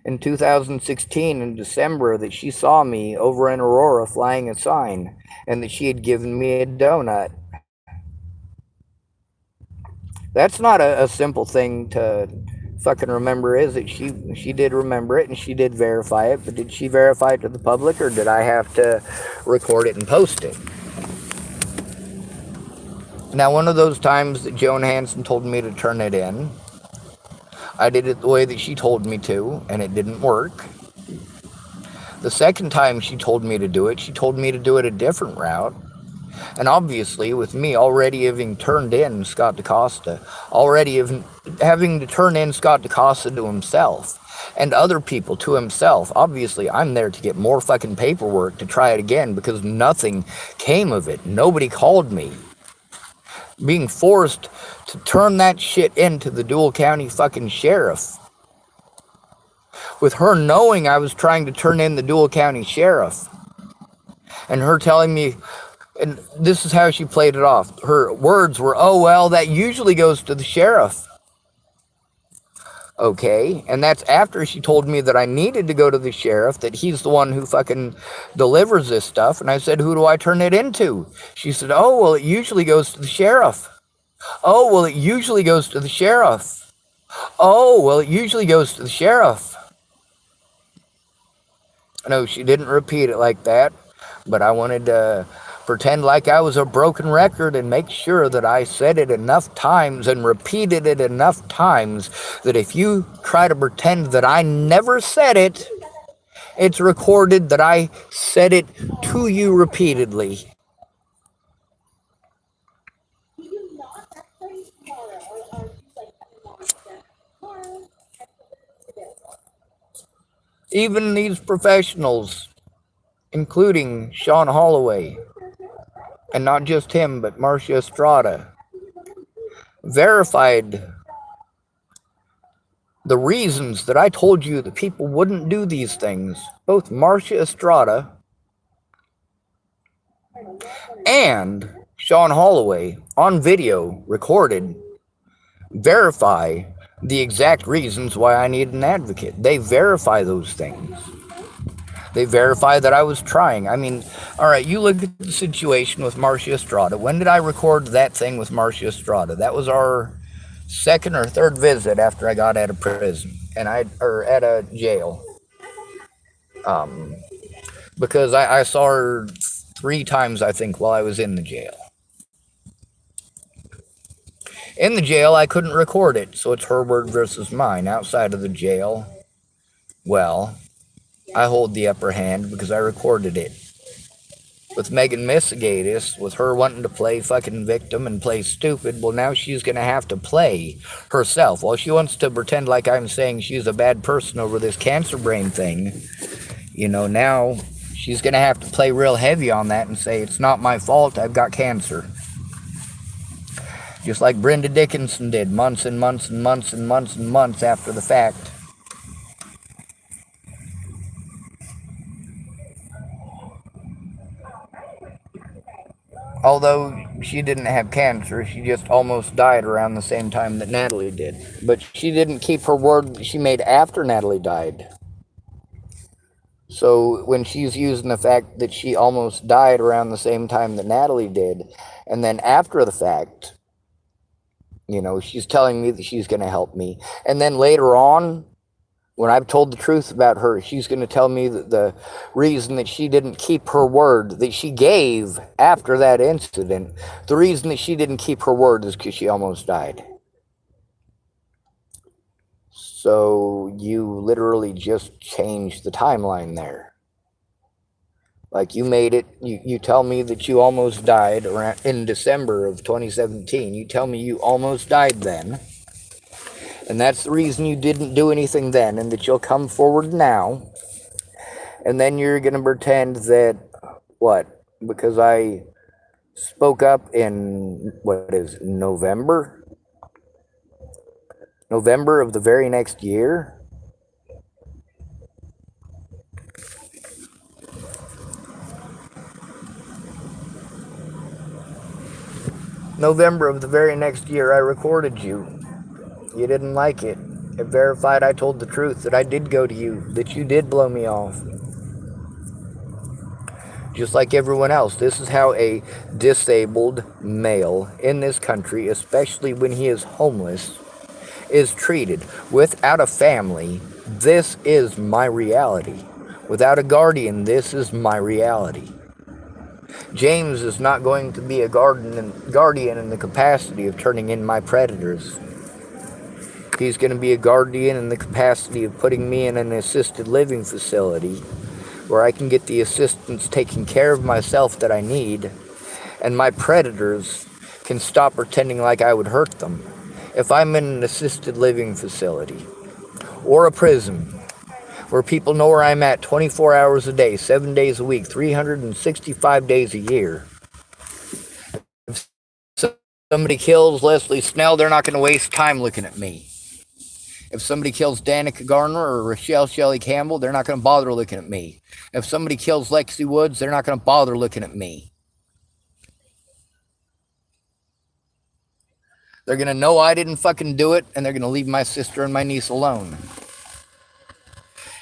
in 2016, in December, that she saw me over in Aurora flying a sign, and that she had given me a donut. That's not a simple thing to fucking remember, is it? She did remember it, and she did verify it, but did she verify it to the public, or did I have to record it and post it? Now, one of those times that Joan Hansen told me to turn it in, I did it the way that she told me to, and it didn't work. The second time she told me to do it, she told me to do it a different route. And obviously, with me already having turned in Scott DaCosta, already having to turn in Scott DaCosta to himself, and other people to himself, obviously I'm there to get more fucking paperwork to try it again because nothing came of it. Nobody called me. Being forced to turn that shit into the Dual County fucking sheriff. With her knowing I was trying to turn in the Dual County sheriff. And her telling me, and this is how she played it off. Her words were, oh, well, that usually goes to the sheriff. Okay, and that's after she told me that I needed to go to the sheriff, that he's the one who fucking delivers this stuff. And I said, who do I turn it into? She said, oh, well, it usually goes to the sheriff. Oh, well, it usually goes to the sheriff. Oh, well, it usually goes to the sheriff. No, she didn't repeat it like that, but I wanted to pretend like I was a broken record and make sure that I said it enough times and repeated it enough times that if you try to pretend that I never said it, it's recorded that I said it to you repeatedly. Even these professionals, including Sean Holloway, and not just him, but Marcia Estrada, verified the reasons that I told you that people wouldn't do these things. Both Marcia Estrada and Sean Holloway, on video, recorded, verify the exact reasons why I need an advocate. They verify those things. They verify that I was trying. I mean, all right, you look at the situation with Marcia Estrada. When did I record that thing with Marcia Estrada? That was our second or third visit after I got out of prison, or at a jail. Because I saw her 3 times, I think, while I was in the jail. In the jail, I couldn't record it, so it's her word versus mine. Outside of the jail, well, I hold the upper hand because I recorded it. With Megan Misigatis, with her wanting to play fucking victim and play stupid, well, now she's going to have to play herself. Well, she wants to pretend like I'm saying she's a bad person over this cancer brain thing. You know, now she's going to have to play real heavy on that and say, it's not my fault, I've got cancer. Just like Brenda Dickinson did months and months and months and months and months after the fact. Although she didn't have cancer, she just almost died around the same time that Natalie did. But she didn't keep her word that she made after Natalie died. So when she's using the fact that she almost died around the same time that Natalie did, and then after the fact, you know, she's telling me that she's going to help me. And then later on, when I've told the truth about her, she's going to tell me that the reason that she didn't keep her word that she gave after that incident, the reason that she didn't keep her word is because she almost died. So you literally just changed the timeline there. Like you made it, you tell me that you almost died around in December of 2017. You tell me you almost died then. And that's the reason you didn't do anything then, and that you'll come forward now. And then you're going to pretend that, what? Because I spoke up in, November? November of the very next year? November of the very next year, I recorded you. You didn't like it. It verified I told the truth, that I did go to you, that you did blow me off. Just like everyone else, this is how a disabled male in this country, especially when he is homeless, is treated. Without a family, this is my reality. Without a guardian, this is my reality. James is not going to be a guardian in the capacity of turning in my predators. He's going to be a guardian in the capacity of putting me in an assisted living facility where I can get the assistance taking care of myself that I need, and my predators can stop pretending like I would hurt them. If I'm in an assisted living facility or a prison where people know where I'm at 24 hours a day, 7 days a week, 365 days a year, if somebody kills Leslie Snell, they're not going to waste time looking at me. If somebody kills Danica Garner or Rochelle Shelley Campbell, they're not going to bother looking at me. If somebody kills Lexi Woods, they're not going to bother looking at me. They're going to know I didn't fucking do it, and they're going to leave my sister and my niece alone.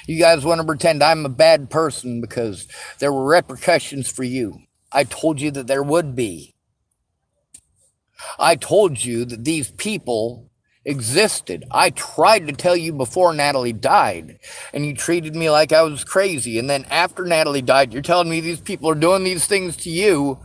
You guys want to pretend I'm a bad person because there were repercussions for you. I told you that there would be. I told you that these people existed. I tried to tell you before Natalie died, and you treated me like I was crazy. And then after Natalie died, you're telling me these people are doing these things to you.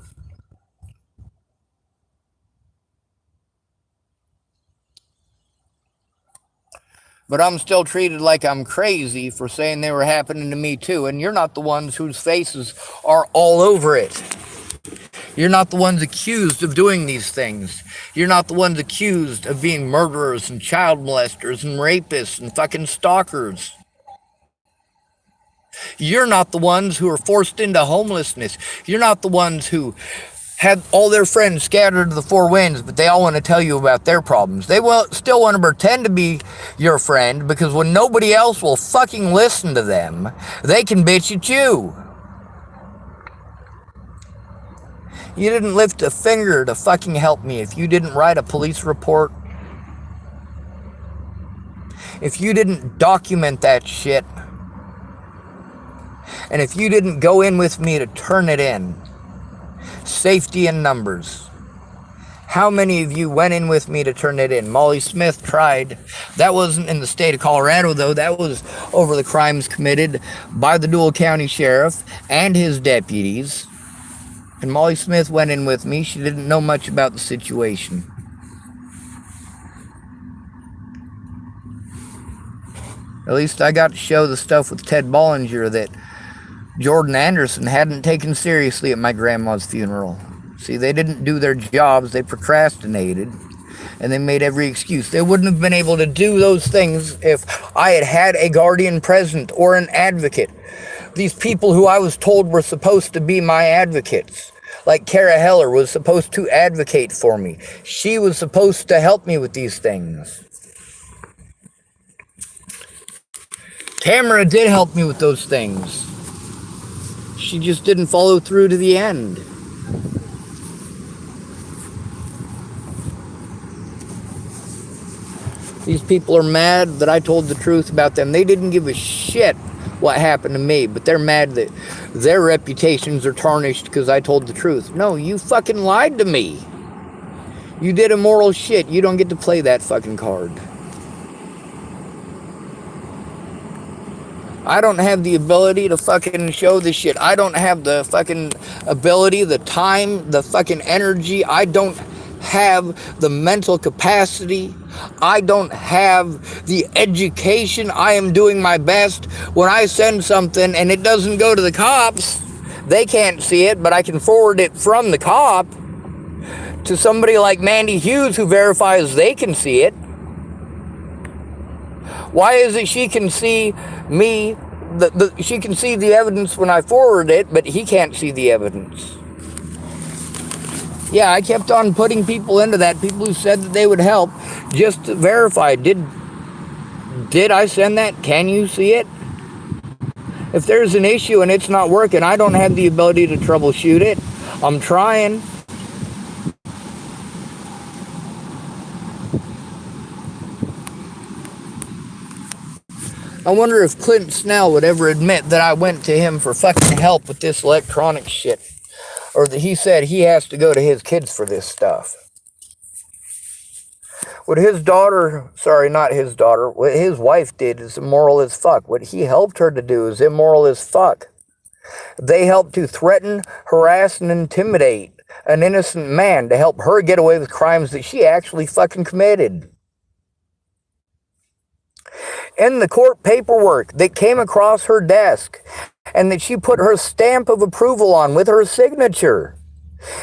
But I'm still treated like I'm crazy for saying they were happening to me too. And you're not the ones whose faces are all over it. You're not the ones accused of doing these things. You're not the ones accused of being murderers and child molesters and rapists and fucking stalkers. You're not the ones who are forced into homelessness. You're not the ones who had all their friends scattered to the four winds, but they all want to tell you about their problems. They will still want to pretend to be your friend because when nobody else will fucking listen to them, they can bitch at you. You didn't lift a finger to fucking help me if you didn't write a police report. If you didn't document that shit. And if you didn't go in with me to turn it in. Safety in numbers. How many of you went in with me to turn it in? Molly Smith tried. That wasn't in the state of Colorado, though. That was over the crimes committed by the Dual County Sheriff and his deputies. And Molly Smith went in with me. She didn't know much about the situation. At least I got to show the stuff with Ted Bollinger that Jordan Anderson hadn't taken seriously at my grandma's funeral. See, they didn't do their jobs. They procrastinated. And they made every excuse. They wouldn't have been able to do those things if I had had a guardian present or an advocate. These people who I was told were supposed to be my advocates. Like Kara Heller was supposed to advocate for me. She was supposed to help me with these things. Tamara did help me with those things. She just didn't follow through to the end. These people are mad that I told the truth about them. They didn't give a shit what happened to me, but they're mad that their reputations are tarnished because I told the truth. No, you fucking lied to me. You did immoral shit. You don't get to play that fucking card. I don't have the ability to fucking show this shit. I don't have the fucking ability, the time, the fucking energy. I don't have the mental capacity. I don't have the education. I am doing my best. When I send something and it doesn't go to the cops, they can't see it, but I can forward it from the cop to somebody like Mandy Hughes who verifies they can see it. Why is it she can see me, she can see the evidence when I forward it, but he can't see the evidence? Yeah, I kept on putting people into that, people who said that they would help, just to verify. Did I send that? Can you see it? If there's an issue and it's not working, I don't have the ability to troubleshoot it. I'm trying. I wonder if Clint Snell would ever admit that I went to him for fucking help with this electronic shit. Or that he said he has to go to his kids for this stuff. What his daughter, sorry, not his daughter, what his wife did is immoral as fuck. What he helped her to do is immoral as fuck. They helped to threaten, harass, and intimidate an innocent man to help her get away with crimes that she actually fucking committed. In the court paperwork that came across her desk and that she put her stamp of approval on with her signature,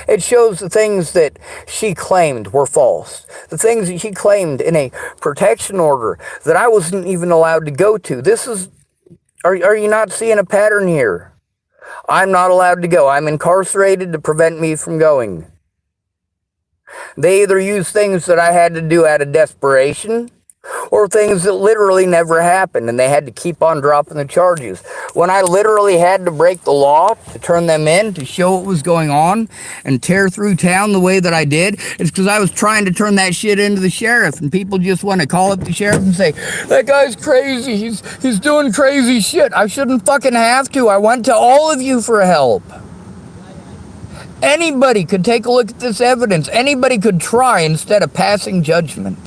it shows the things that she claimed were false. The things that she claimed in a protection order that I wasn't even allowed to go to. Are you not seeing a pattern here? I'm not allowed to go. I'm incarcerated to prevent me from going. They either use things that I had to do out of desperation or things that literally never happened, and they had to keep on dropping the charges. When I literally had to break the law to turn them in, to show what was going on, and tear through town the way that I did, it's because I was trying to turn that shit into the sheriff, and people just want to call up the sheriff and say, that guy's crazy, he's doing crazy shit. I shouldn't fucking have to. I went to all of you for help. Anybody could take a look at this evidence. Anybody could try instead of passing judgment.